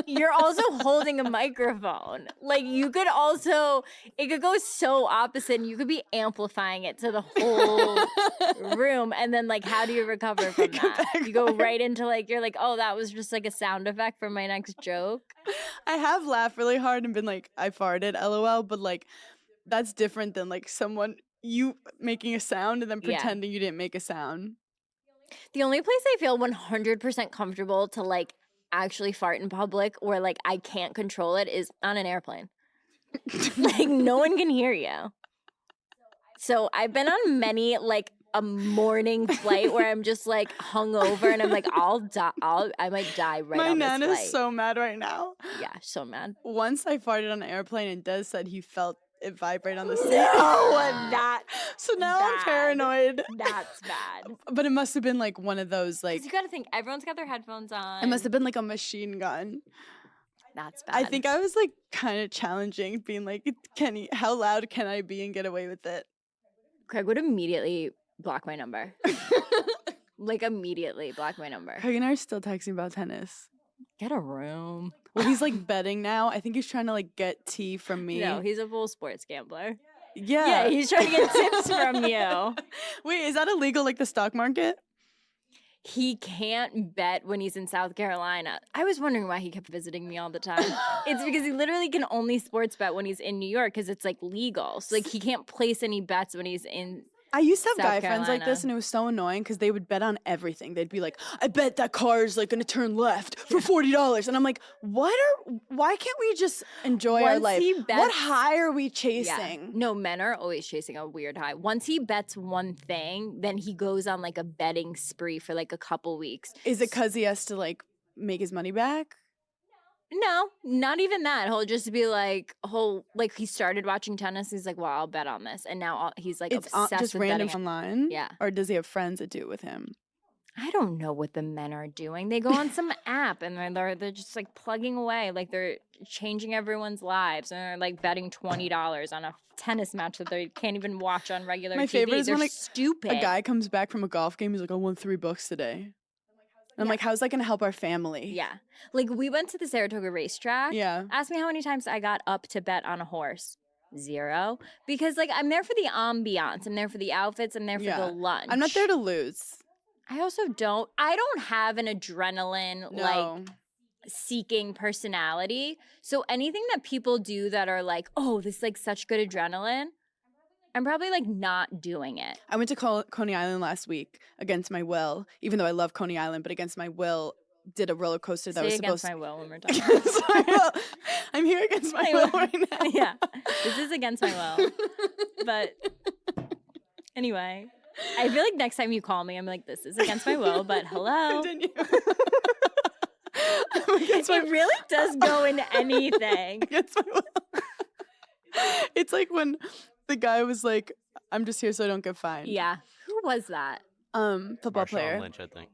you're also holding a microphone. Like you could also, it could go so opposite and you could be amplifying it to the whole room. And then like, how do you recover from that? You go right into like, you're like, oh, that was just like a sound effect for my next joke. I have laughed really hard and been like, I farted, LOL, but like, that's different than like you making a sound and then Yeah. pretending you didn't make a sound. The only place I feel 100% comfortable to like actually fart in public or like I can't control it is on an airplane. Like no one can hear you. So I've been on many like a morning flight where I'm just like hungover and I'm like, I might die right My on this Nana's flight. so mad right now. Yeah, so mad. Once I farted on an airplane and Des said he felt it vibrate on the seat. So now I'm bad. paranoid. That's bad. But it must have been like one of those like, Because you got to think, everyone's got their headphones on. it must have been like a machine gun. That's bad. I think I was like kind of challenging, being like, how loud can I be and get away with it? Craig would immediately block my number. Like immediately block my number. Craig and I are still texting about tennis. Get a room. Well, he's like betting now. I think he's trying to like get tea from me. No, he's a full sports gambler. Yeah. Yeah, he's trying to get tips from you. Wait, is that illegal like the stock market? He can't bet when he's in South Carolina. I was wondering why he kept visiting me all the time. It's because he literally can only sports bet when he's in New York because it's like legal. So like he can't place any bets when he's in. I used to have South guy friends like Carolina. this, and it was so annoying because they would bet on everything. They'd be like, "I bet that car is like going to turn left for $40," and I'm like, "Why can't we just enjoy our Once life? he What bets- high are we Yeah. chasing?" No, men are always chasing a weird high. Once he bets one thing, then he goes on like a betting spree for like a couple weeks. Is it because he has to like make his money back? No, not even that. He'll just be like, he started watching tennis. He's like, well, I'll bet on this. And now he's like It's obsessed just with random betting. online? Yeah. Or does he have friends that do it with him? I don't know what the men are doing. They go on some app and they're just like plugging away. Like they're changing everyone's lives. And they're like betting $20 on a tennis match that they can't even watch on regular My TV. favorite is They're when, like, stupid. A guy comes back from a golf game. He's like, "I won $3 today." And I'm like, how's that going to help our family? Yeah. Like we went to the Saratoga racetrack. Yeah. Ask me how many times I got up to bet on a horse. 0. Because like I'm there for the ambiance. I'm there for the outfits. I'm there for Yeah. the lunch. I'm not there to lose. I don't have an adrenaline No. like seeking personality. So anything that people do that are like, oh, this is like such good adrenaline, I'm probably like not doing it. I went to Coney Island last week against my will, even though I love Coney Island, but against my will, did a roller coaster that Say was against supposed my will one more time. Against my will. I'm here against my will right now. Yeah. This is against my will. But anyway, I feel like next time you call me, I'm like, this is against my will, but hello. Continue. It really does go into anything. Against my will. It's like when the guy was like, "I'm just here so I don't get fined." Yeah. Who was that? Football Marshawn player. Lynch, I think.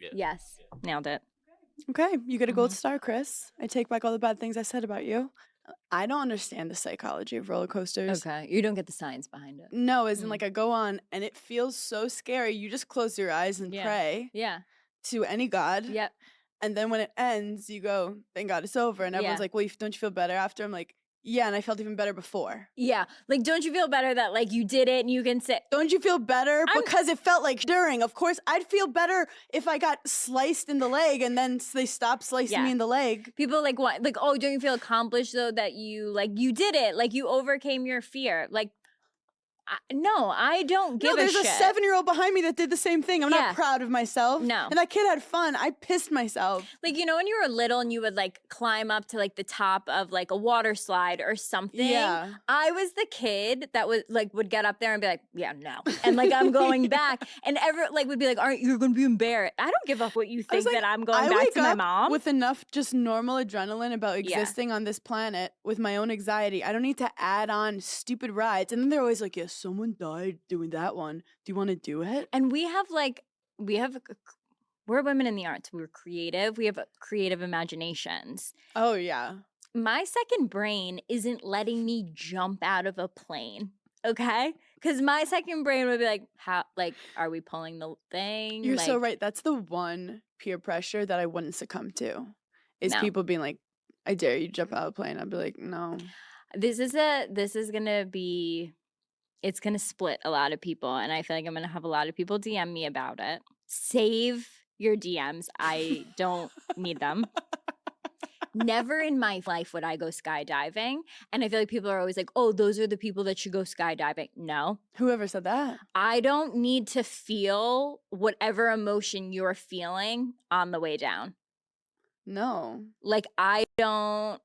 Yeah. Yes. Nailed it. Okay, you get a gold star, Chris. I take back all the bad things I said about you. I don't understand the psychology of roller coasters. Okay. You don't get the science behind it. No, as in like I go on and it feels so scary. You just close your eyes and Yeah. pray Yeah. to any god. Yep. And then when it ends, you go, "Thank God it's over." And everyone's Yeah. like, "Well, don't you feel better after?" I'm like, "Yeah, and I felt even better before." Yeah. Like, don't you feel better that like you did it and you can say, Don't you feel better? I'm- Because it felt like during. Of course, I'd feel better if I got sliced in the leg and then they stopped slicing Yeah. me in the leg. people like what? Like, oh, don't you feel accomplished though that you did it? Like you overcame your fear. Like, no, I don't give No, there's a a shit. 7-year-old behind me that did the same thing. I'm Yeah. not proud of myself. No. And that kid had fun. I pissed myself. Like, you know, when you were little and you would like climb up to like the top of like a water slide or something. Yeah. I was the kid that would get up there and be like, yeah, no. And like I'm going back. And would be like, aren't you going to be embarrassed? I don't give up what you I was think like, that I'm going I back wake to my up mom. with enough just normal adrenaline about Yeah. existing on this planet with my own anxiety. I don't need to add on stupid rides. And then they're always like, "Yeah, someone died doing that one. Do you want to do it?" And we're women in the arts. We're creative. We have creative imaginations. Oh, yeah. My second brain isn't letting me jump out of a plane. Okay? Because my second brain would be like, how, like, are we pulling the thing? You're so Like, right. That's the one peer pressure that I wouldn't succumb to. Is No. people being like, I dare you to jump out of a plane. I'd be like, no. This is gonna be, it's gonna split a lot of people, and I feel like I'm gonna have a lot of people DM me about it. Save your DMs. I don't need them. Never in my life would I go skydiving. And I feel like people are always like, oh, those are the people that should go skydiving. No, Whoever said that? I don't need to feel whatever emotion you're feeling on the way down. No. Like, I don't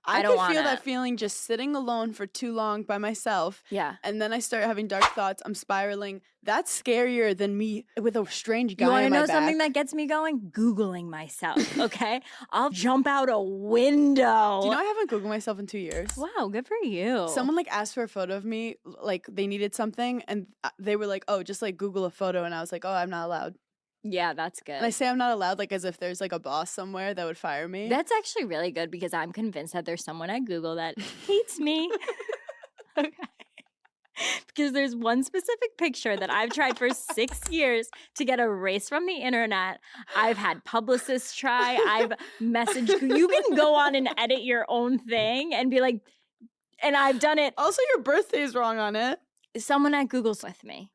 I don't could feel wanna- that feeling just sitting alone for too long by myself. Yeah. And then I start having dark thoughts. I'm spiraling. That's scarier than me with a strange guy You want to on my know something back. that gets me going? Googling myself, okay? I'll jump out a window. Do you know I haven't Googled myself in 2 years? Wow, good for you. Someone like asked for a photo of me, like they needed something, and they were like, "Oh, just like Google a photo," and I was like, "Oh, I'm not allowed." Yeah, that's good. And I say I'm not allowed, like as if there's like a boss somewhere that would fire me. That's actually really good because I'm convinced that there's someone at Google that hates me. Okay. Because there's one specific picture that I've tried for 6 years to get erased from the internet. I've had publicists try. I've messaged. You can go on and edit your own thing and be like, and I've done it. Also, your birthday is wrong on it. Someone at Google's with me.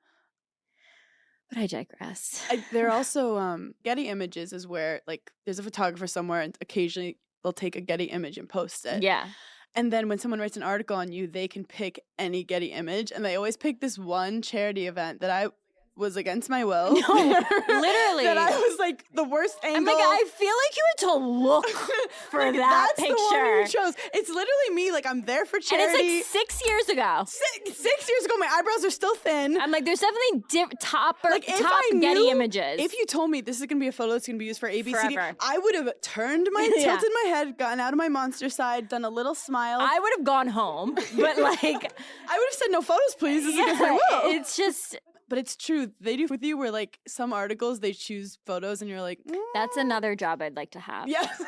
But I digress. There are also Getty Images is where like there's a photographer somewhere and occasionally they'll take a Getty image and post it. Yeah. And then when someone writes an article on you, they can pick any Getty image. And they always pick this one charity event that I was against my will. No, literally. That I was like the worst angle. I'm like, I feel like you had to look for Like, that that's the one you picture. chose. It's literally me. Like I'm there for And charity. it's like 6 years ago. Six years ago, my eyebrows are still thin. I'm like, there's definitely top Like, if I Getty knew- images. If you told me this is gonna be a photo that's gonna be used for ABCD, Forever. I would have turned my Yeah. tilted my head, gotten out of my monster side, done a little smile. I would have gone home, but like, I would have said no photos, please. This is against my yeah, will. it's just But it's true. They do with you where like some articles they choose photos and you're like, that's another job I'd like to have. yes.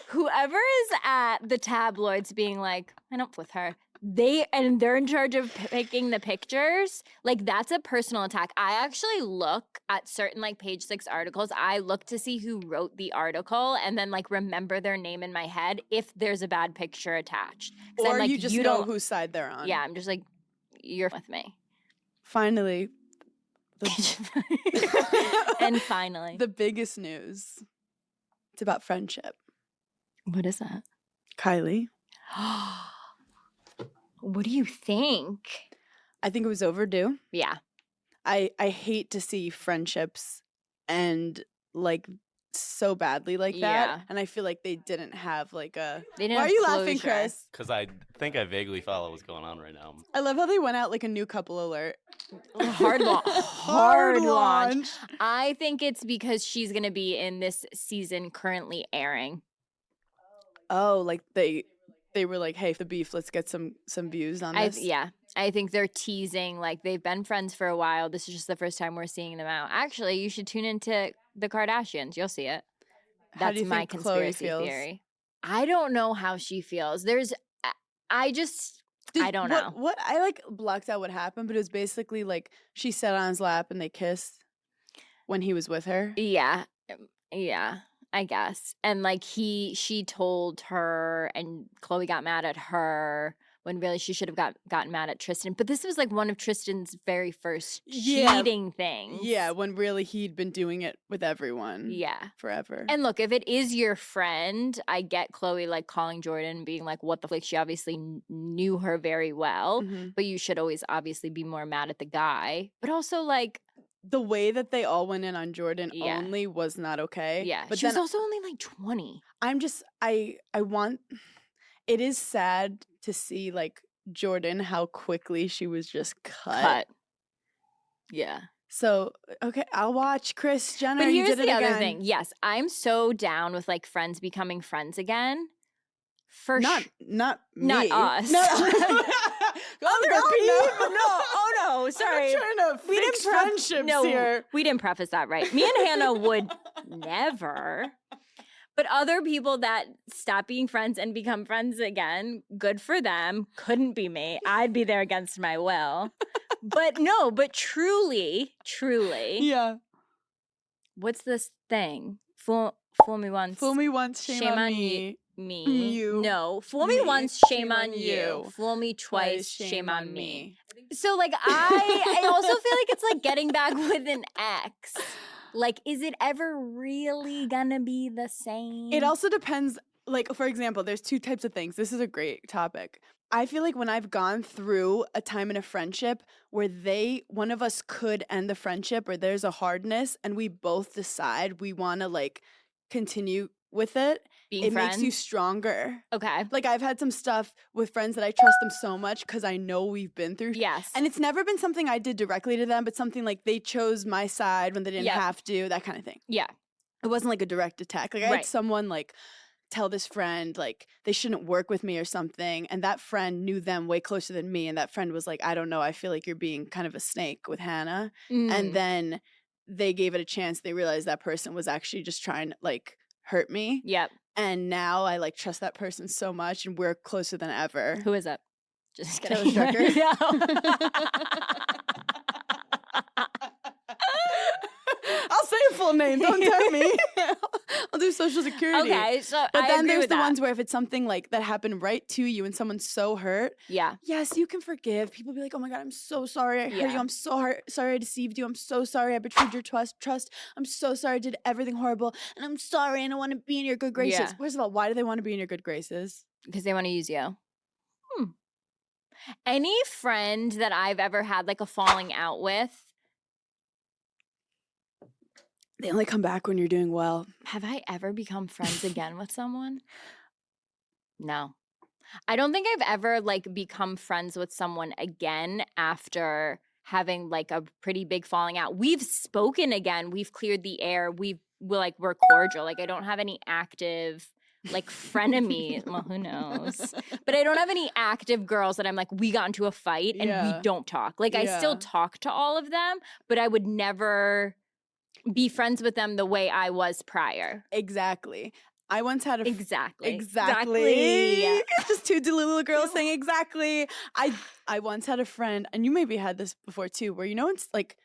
Whoever is at the tabloids being like, I don't with her. They're in charge of picking the pictures. Like that's a personal attack. I actually look at certain like Page 6 articles. I look to see who wrote the article and then like remember their name in my head if there's a bad picture attached. 'Cause Or I'm like, you just know don't. whose side they're on. Yeah, I'm just like, you're with me. Finally, And finally, the biggest news. It's about friendship. what is that? Kylie. What do you think? I think it was overdue. Yeah. I hate to see friendships end like so badly like that. Yeah. And I feel like they didn't have like a They didn't Why are have you laughing, closure. Chris? Because I think I vaguely follow what's going on right now. I love how they went out like a new couple alert. Hard launch. Hard Hard launch. launch. I think it's because she's going to be in this season currently airing. Oh, like they were like, hey, the beef, let's get some views on this. Yeah. I think they're teasing, like they've been friends for a while. This is just the first time we're seeing them out. Actually, you should tune into the Kardashians. You'll see it. How do That's you my think Khloe conspiracy feels? theory. I don't know how she feels. I don't know. What I like blocked out what happened, but it was basically like she sat on his lap and they kissed when he was with her. Yeah. Yeah, I guess. And like she told her and Khloe got mad at her when really she should have gotten mad at Tristan. But this was like one of Tristan's very first Yeah. cheating things. Yeah, when really he'd been doing it with everyone. Yeah. Forever. And look, if it is your friend, I get Khloe like calling Jordan and being like, what the fuck? She obviously knew her very well, Mhm. but you should always obviously be more mad at the guy. But also like, The way that they all went in on Jordan Yeah. only was not okay. yeah, But she was then also only like 20. I'm just I want it is sad to see like Jordan how quickly she was just cut. Yeah. So okay, I'll watch Chris Jenner. But you here's did it the other again. thing. Yes, I'm so down with like friends becoming friends again. For Not sure. not Not me. us. No. Other Other people. people. No. Oh no. Sorry. I'm trying to We fix didn't pref- friendships no, here. we didn't preface that right. Me and Hannah would never. But other people that stop being friends and become friends again, good for them. Couldn't be me. I'd be there against my will. But no, but truly, Yeah. what's this thing? Fool me once. Fool me once, shame on me. Me. You. No. Fool me Me. once, shame on you. Fool me twice, shame on me. So like I also feel like it's like getting back with an ex. Like, is it ever really gonna be the same? It also depends. Like, for example, there's two types of things. This is a great topic. I feel like when I've gone through a time in a friendship where one of us could end the friendship or there's a hardness and we both decide we want to like continue with it, being it friends makes you stronger. Okay. Like I've had some stuff with friends that I trust them so much because I know we've been through. Yes. And it's never been something I did directly to them, but something like they chose my side when they didn't have to, that kind of thing. Yeah. It wasn't like a direct attack. Like I had Right. someone like tell this friend like they shouldn't work with me or something, and that friend knew them way closer than me, and that friend was like, I don't know, I feel like you're being kind of a snake with Hannah. And then they gave it a chance. They realized that person was actually just trying to like hurt me. Yep. And now I like trust that person so much and we're closer than ever. Who is it? Just Taylor kidding. Strecker. Yeah. I'll say a full name. Don't tell me. I'll do social security. Okay, so But I then agree there's with the that. ones where if it's something like that happened right to you and someone's so hurt, Yeah. yes, you can forgive. People be like, oh my God, I'm so sorry I hurt you. Yeah. I'm so sorry I deceived you. I'm so sorry I betrayed your trust. I'm so sorry I did everything horrible. And I'm sorry and I want to be in your good graces. Yeah. First of all, why do they want to be in your good graces? Because they want to use you. Any friend that I've ever had like a falling out with, They only come back when you're doing well. have I ever become friends again with someone? No. I don't think I've ever like become friends with someone again after having like a pretty big falling out. We've spoken again. We've cleared the air. We're cordial. Like I don't have any active like frenemy. Well, who knows? But I don't have any active girls that I'm like, we got into a fight and we don't talk. Like I still Yeah. talk to all of them, but I would never be friends with them the way I was prior. Exactly. I once had a Exactly. Just two little girls saying exactly. I once had a friend, and you maybe had this before too, where it's like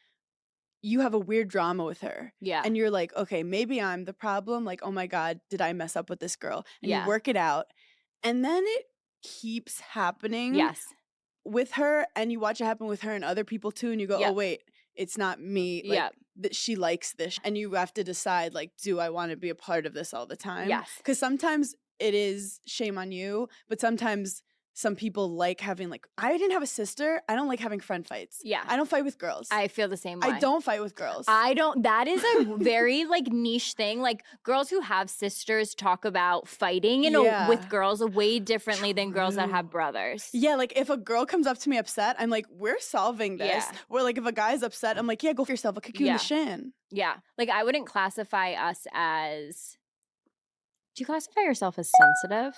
you have a weird drama with her. Yeah. And you're like, okay, maybe I'm the problem. Like, oh my God, did I mess up with this girl? And Yeah. you work it out. And then it keeps happening Yes. with her, and you watch it happen with her and other people too, and you go, Yep. oh wait, it's not me. Like, Yep. that she likes this. And you have to decide, like, do I want to be a part of this all the time? Yes. Because sometimes it is shame on you, but sometimes some people like having, like, I didn't have a sister. I don't like having friend fights. Yeah. I don't fight with girls. I feel the same way. I don't fight with girls. That is a very like niche thing. Like girls who have sisters talk about fighting, Yeah. with girls way differently than girls that have True. brothers. Yeah, like if a girl comes up to me upset, I'm like, we're solving this. Yeah. Where like if a guy's upset, I'm like, yeah, go for yourself. I'll kick you in Yeah. the shin. Yeah. Like I wouldn't classify us as. Do you classify yourself as sensitive?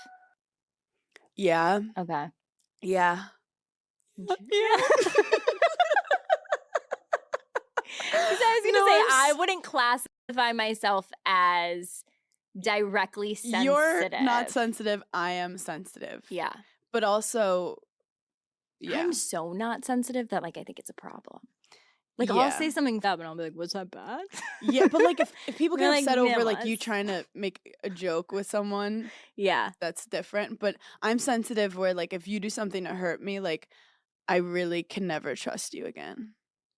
Yeah. Okay. Yeah. Because I was gonna say I wouldn't classify myself as directly sensitive. You're not sensitive. I am sensitive. Yeah. But also, yeah. I'm so not sensitive that like I think it's a problem. Like Yeah. I'll say something dumb and I'll be like, "Was that bad?" Yeah, but like if people We're get like, upset "Yeah, over like you was." trying to make a joke with someone, Yeah. that's different. But I'm sensitive where like if you do something to hurt me, like I really can never trust you again.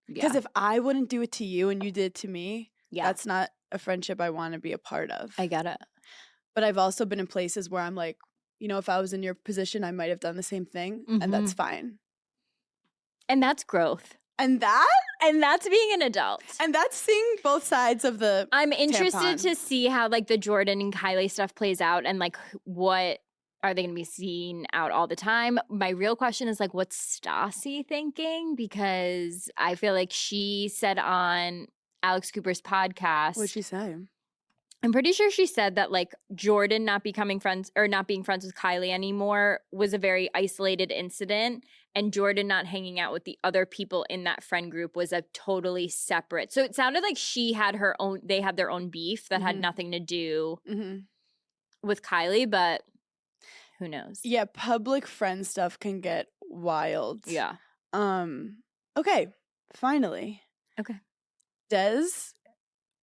Because Yeah. if I wouldn't do it to you and you did it to me, Yeah. that's not a friendship I want to be a part of. I get it. But I've also been in places where I'm like, if I was in your position, I might have done the same thing, and that's fine. And that's growth. And that's being an adult. And that's seeing both sides of the I'm interested tampon. to see how like the Jordan and Kylie stuff plays out and like what are they going to be seen out all the time? My real question is like, what's Stassi thinking? Because I feel like she said on Alex Cooper's podcast. What'd she say? I'm pretty sure she said that like Jordan not being friends with Kylie anymore was a very isolated incident, and Jordan not hanging out with the other people in that friend group was a totally separate. So it sounded like they had their own beef that had Mhm. nothing to do Mm-hmm. with Kylie, but who knows? Yeah, public friend stuff can get wild. Yeah. Okay, finally. Okay. Des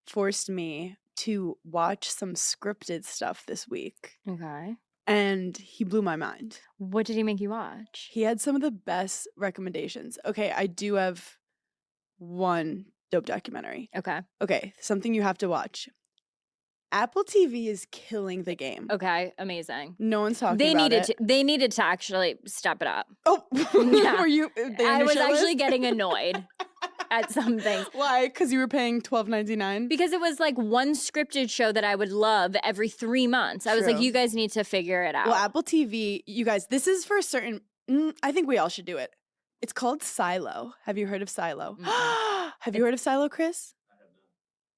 forced me to watch some scripted stuff this week, Okay. and he blew my mind. What did he make you watch? He had some of the best recommendations. Okay, I do have one dope documentary. Okay. Okay, something you have to watch. Apple TV is killing the game. Okay. Amazing. No one's talking They about needed it. they needed to actually step it up. Oh, Yeah. were you? I was actually getting annoyed at some things. Why? Because you were paying $12.99. Because it was like one scripted show that I would love every 3 months. I was like, True. you guys need to figure it out. Well, Apple TV, you guys, this is for a certain. I think we all should do it. It's called Silo. Have you heard of Silo? Have you heard of Silo, Chris?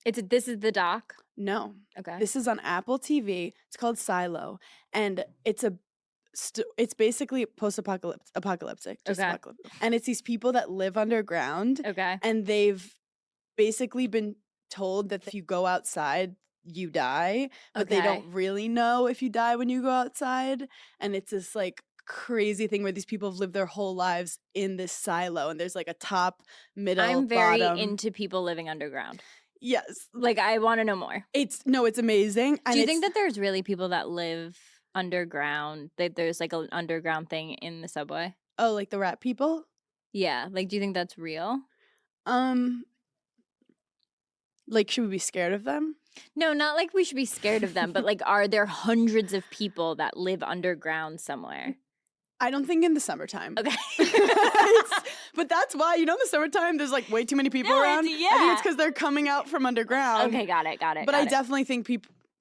This is the doc. No. Okay. This is on Apple TV. It's called Silo, and it's it's basically apocalyptic. Just Okay. apocalyptic. And it's these people that live underground, Okay. and they've basically been told that if you go outside, you die, but they Okay. don't really know if you die when you go outside. And it's this like crazy thing where these people have lived their whole lives in this silo, and there's like a top, middle, I'm very bottom. into people living underground. Yes, Like, I want to know more. it's amazing. And Do you think that there's really people that live underground? That there's like an underground thing in the subway? like the rat people? Yeah. Like, do you think that's real? Like, should we be scared of them? No, not like we should be scared of them, but like, are there hundreds of people that live underground somewhere? I don't think in the summertime. Okay. But that's why, in the summertime, there's like way too many people No, around. it's- I think yeah. it's because they're coming out from underground. Okay, got it. But I definitely think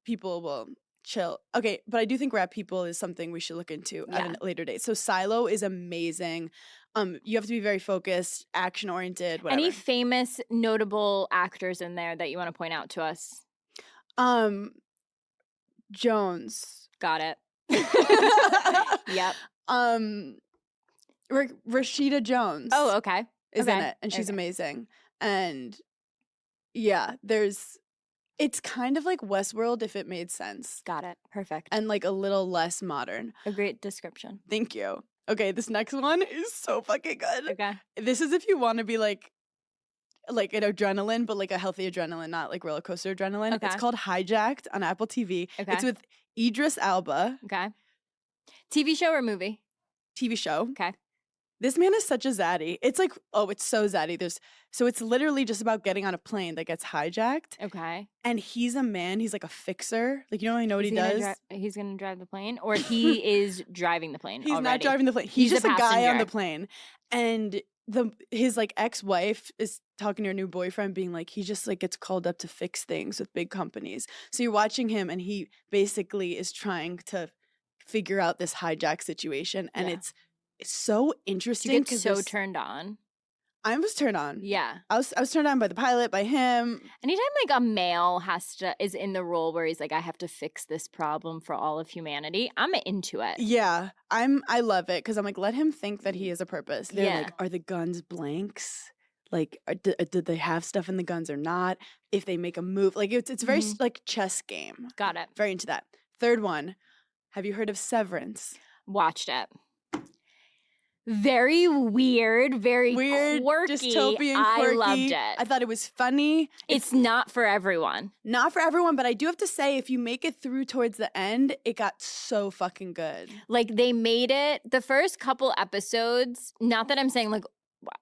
people will chill. Okay, but I do think rat people is something we should look into at Yeah. a later date. So Silo is amazing. You have to be very focused, action oriented, whatever. Any famous, notable actors in there that you want to point out to us? Jones. Got it. Yep. Rashida Jones. Oh, okay. is in okay, it, and she's okay. amazing. And yeah, it's kind of like Westworld if it made sense, Got it. Perfect. and like a little less modern. A great description. Thank you. Okay, this next one is so fucking good. Okay. This is if you want to be like an adrenaline, but like a healthy adrenaline, not like roller coaster adrenaline. It's Okay. called Hijacked on Apple TV. Okay. It's with Idris Elba, Okay. TV show or movie? TV show. Okay. This man is such a zaddy. It's like, oh, it's so zaddy. So it's literally just about getting on a plane that gets hijacked. Okay. And he's a man. He's like a fixer. Like, I know what Is he gonna does. he's going to drive the plane, or he is driving the plane He's already? not driving the plane. He's He's a just a guy on the passenger. plane. And his like ex-wife is talking to her new boyfriend, being like, he just like gets called up to fix things with big companies. So you're watching him, and he basically is trying to figure out this hijack situation, and Yeah. it's so You interesting. get so turned on. I was turned on. Yeah. I was turned on by the pilot, by him. Anytime like a male is in the role where he's like, I have to fix this problem for all of humanity, I'm into it. Yeah, I love it because I'm like, let him think that he has a purpose. They're Yeah. like, are the guns blanks? Like, did they have stuff in the guns or not? If they make a move, like it's very Mhm. like chess game. Got it. Very into that. Third one, have you heard of Severance? Watched it. Very weird, very Weird, quirky. dystopian, I quirky. loved it. I thought it was funny. It's not for everyone. Not for everyone, but I do have to say, if you make it through towards the end, it got so fucking good. Like they made it the first couple episodes. Not that I'm saying like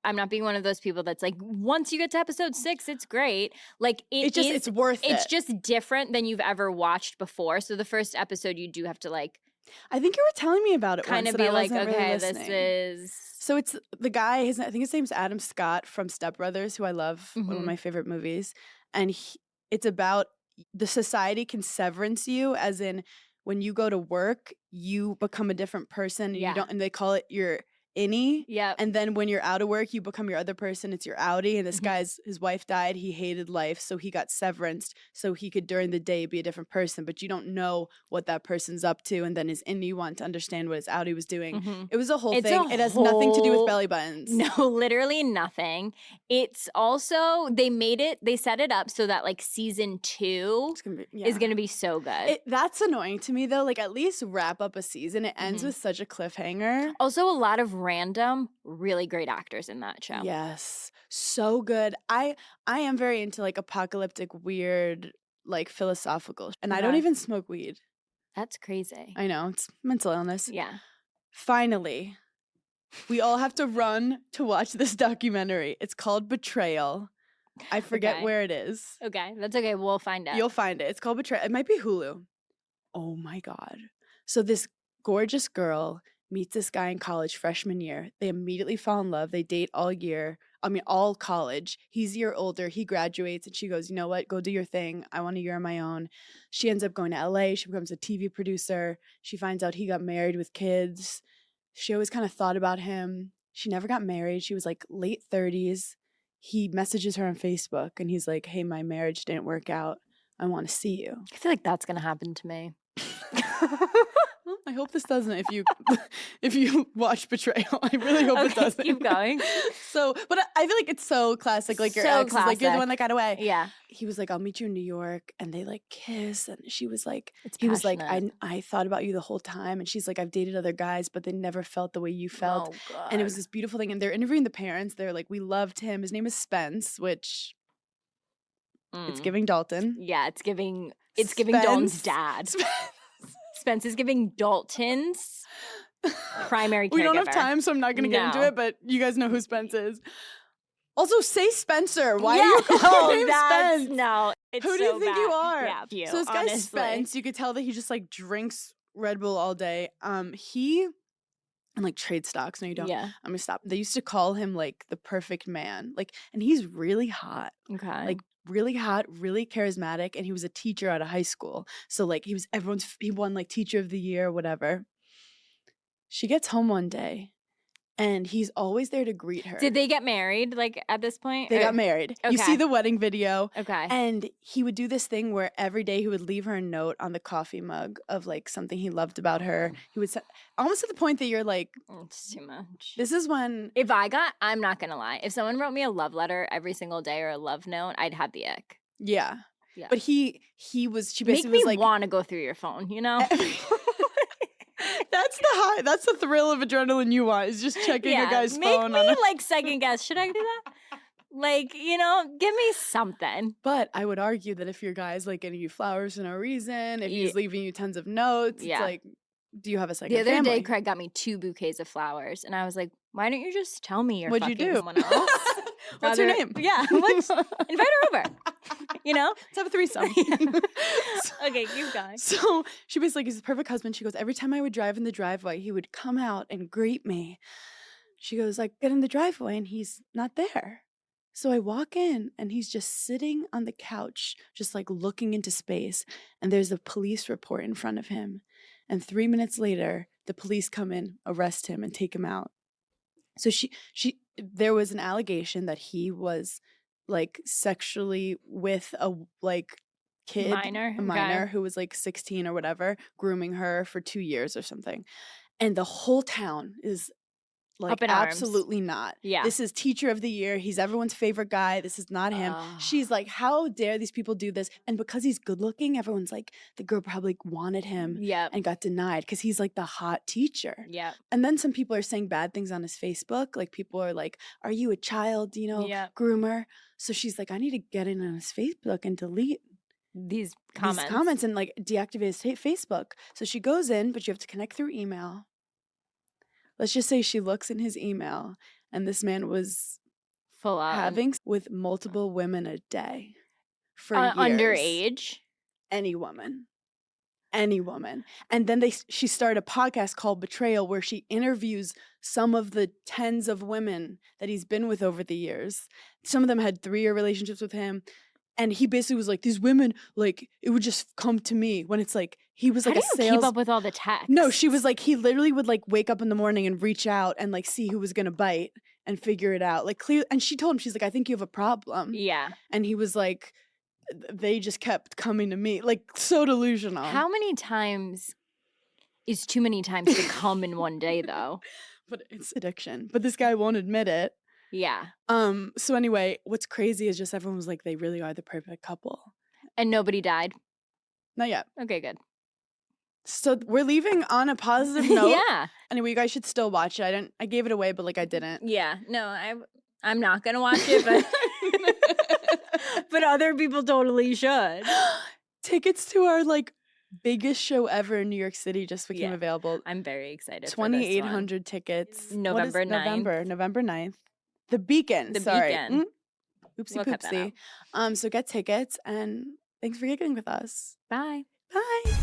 I'm not being one of those people that's like once you get to episode 6, it's great. Like It's worth it. It's just different than you've ever watched before. So the first episode you do have to like I think you were telling me about it kind once, of and be I like, wasn't really okay, this listening. is So it's the guy, I think his name's Adam Scott from Step Brothers, who I love, one of Mhm. my favorite movies. And it's about the society can severance you, as in when you go to work, you become a different person. And Yeah. you don't, and they call it innie. Yep. And then when you're out of work, you become your other person. It's your outie. And this Mhm. guy's, his wife died. He hated life. So he got severanced so he could during the day be a different person. But you don't know what that person's up to. And then his innie want to understand what his outie was doing. Mhm. It was a whole It's thing. a It has nothing to do with whole- belly buttons. No, literally nothing. It's also, they set it up so that like season 2 It's gonna be, is going to be so good. That's annoying to me though. Like at least wrap up a season. It ends Mhm. with such a cliffhanger. Also, a lot of random, really great actors in that show. Yes, so good. I am very into like apocalyptic, weird, like philosophical, and I don't Okay. even smoke weed. That's crazy. I know it's mental illness. Yeah. Finally, we all have to run to watch this documentary. It's called Betrayal. I forget Okay. where it is. Okay, that's okay. We'll find out. You'll find it. It's called Betrayal. It might be Hulu. Oh my God. So this gorgeous girl meets this guy in college freshman year. They immediately fall in love. They date all year. I mean, all college. He's a year older. He graduates and she goes, you know what? Go do your thing. I want a year on my own. She ends up going to LA. She becomes a TV producer. She finds out he got married with kids. She always kind of thought about him. She never got married. She was like late 30s. He messages her on Facebook and he's like, hey, my marriage didn't work out. I want to see you. I feel like that's going to happen to me. Well, I hope this doesn't if you watch Betrayal. I really hope it Okay, doesn't. keep going. So, but I feel like it's so classic. Like your So ex is like, you're the classic. one that got away. Yeah. He was like, I'll meet you in New York. And they like kiss. And she was like, It's he was like, passionate. I thought about you the whole time. And she's like, I've dated other guys, but they never felt the way you felt. Oh, God. And it was this beautiful thing. And they're interviewing the parents. They're like, we loved him. His name is Spence, which it's Mm. giving Dalton. Yeah, it's giving Dalton's Spence. dad. Spence. Spence is giving Dalton's primary caregiver. We don't have time, so I'm not going to get into No. it, but you guys know who Spence is. Also, say Spencer. Why yeah. are you calling him that's, Spence? No, it's Who do you so think bad. you are? Yeah, you, So this guy honestly. Spence, you could tell that he just like drinks Red Bull all day. He and like trade stocks. No, you don't. Yeah. I'm gonna stop. They used to call him like the perfect man. Like, and he's really hot. Okay. Like really hot, really charismatic, and he was a teacher out of high school. So like he won like teacher of the year, whatever. She gets home one day and he's always there to greet her. Did they get married like at this point? They or- got married. You Okay. see the wedding video. Okay. And he would do this thing where every day he would leave her a note on the coffee mug of like something he loved about her. He would almost to the point that you're like, It's too much. this is when I'm not gonna lie. If someone wrote me a love letter every single day or a love note, I'd have the ick. yeah. Yeah. But she Make basically me was like want to go through your phone, you know? that's the high. That's the thrill of adrenaline you want is just checking a guy's make phone. me On like second guess. Should I do that? Like, you know, give me something. But I would argue that if your guy's like getting you flowers for no reason, if he's Ye- leaving you tons of notes, Yeah. it's like, do you have a second The other family? day, Craig got me 2 bouquets of flowers, and I was like, "Why don't you just tell me you're What'd you fucking do? someone else? What's your Rather- name? Yeah, invite her over. You know? Let's have a threesome. Okay, keep going. So she basically, he's the perfect husband. She goes, every time I would drive in the driveway, he would come out and greet me. She goes, like, get in the driveway, and he's not there. So I walk in, and he's just sitting on the couch, just like looking into space. And there's a police report in front of him. And 3 minutes later, the police come in, arrest him, and take him out. So there was an allegation that he was like sexually with a like kid, Minor, a okay. minor who was like 16 or whatever, grooming her for 2 years or something. And the whole town is like, Up in arms. absolutely not. Yeah. This is teacher of the year. He's everyone's favorite guy. This is not him. Ugh. She's like, how dare these people do this? And because he's good looking, everyone's like, the girl probably wanted him Yep. and got denied because he's like the hot teacher. Yep. And then some people are saying bad things on his Facebook. Like people are like, are you a child, Yep. groomer? So she's like, I need to get in on his Facebook and delete These comments. these comments and like deactivate his Facebook. So she goes in, but you have to connect through email. Let's just say she looks in his email and this man was Full on. having with multiple women a day for years. Underage. Any woman. And then she started a podcast called Betrayal where she interviews some of the tens of women that he's been with over the years. Some of them had 3-year relationships with him. And he basically was like, these women, like, it would just come to me when it's like, he was like How a do you sales. keep up with all the texts? No, she was like, he literally would like wake up in the morning and reach out and like see who was gonna bite and figure it out. Like clear. And she told him, she's like, I think you have a problem. Yeah. And he was like, they just kept coming to me, like so delusional. How many times is too many times to come in one day, though? But it's addiction. But this guy won't admit it. Yeah. So anyway, what's crazy is just everyone was like, they really are the perfect couple. And nobody died. Not yet. Okay, good. So we're leaving on a positive note. Yeah. Anyway, you guys should still watch it. I gave it away, but like I didn't. Yeah. No, I'm not gonna watch it, but but other people totally should. Tickets to our like biggest show ever in New York City just became available. I'm very excited. 2,800 tickets. November 9th. November 9th. The Beacon. The sorry. Beacon. Oopsie We'll cut that poopsie. So get tickets and thanks for giggling with us. Bye. Bye.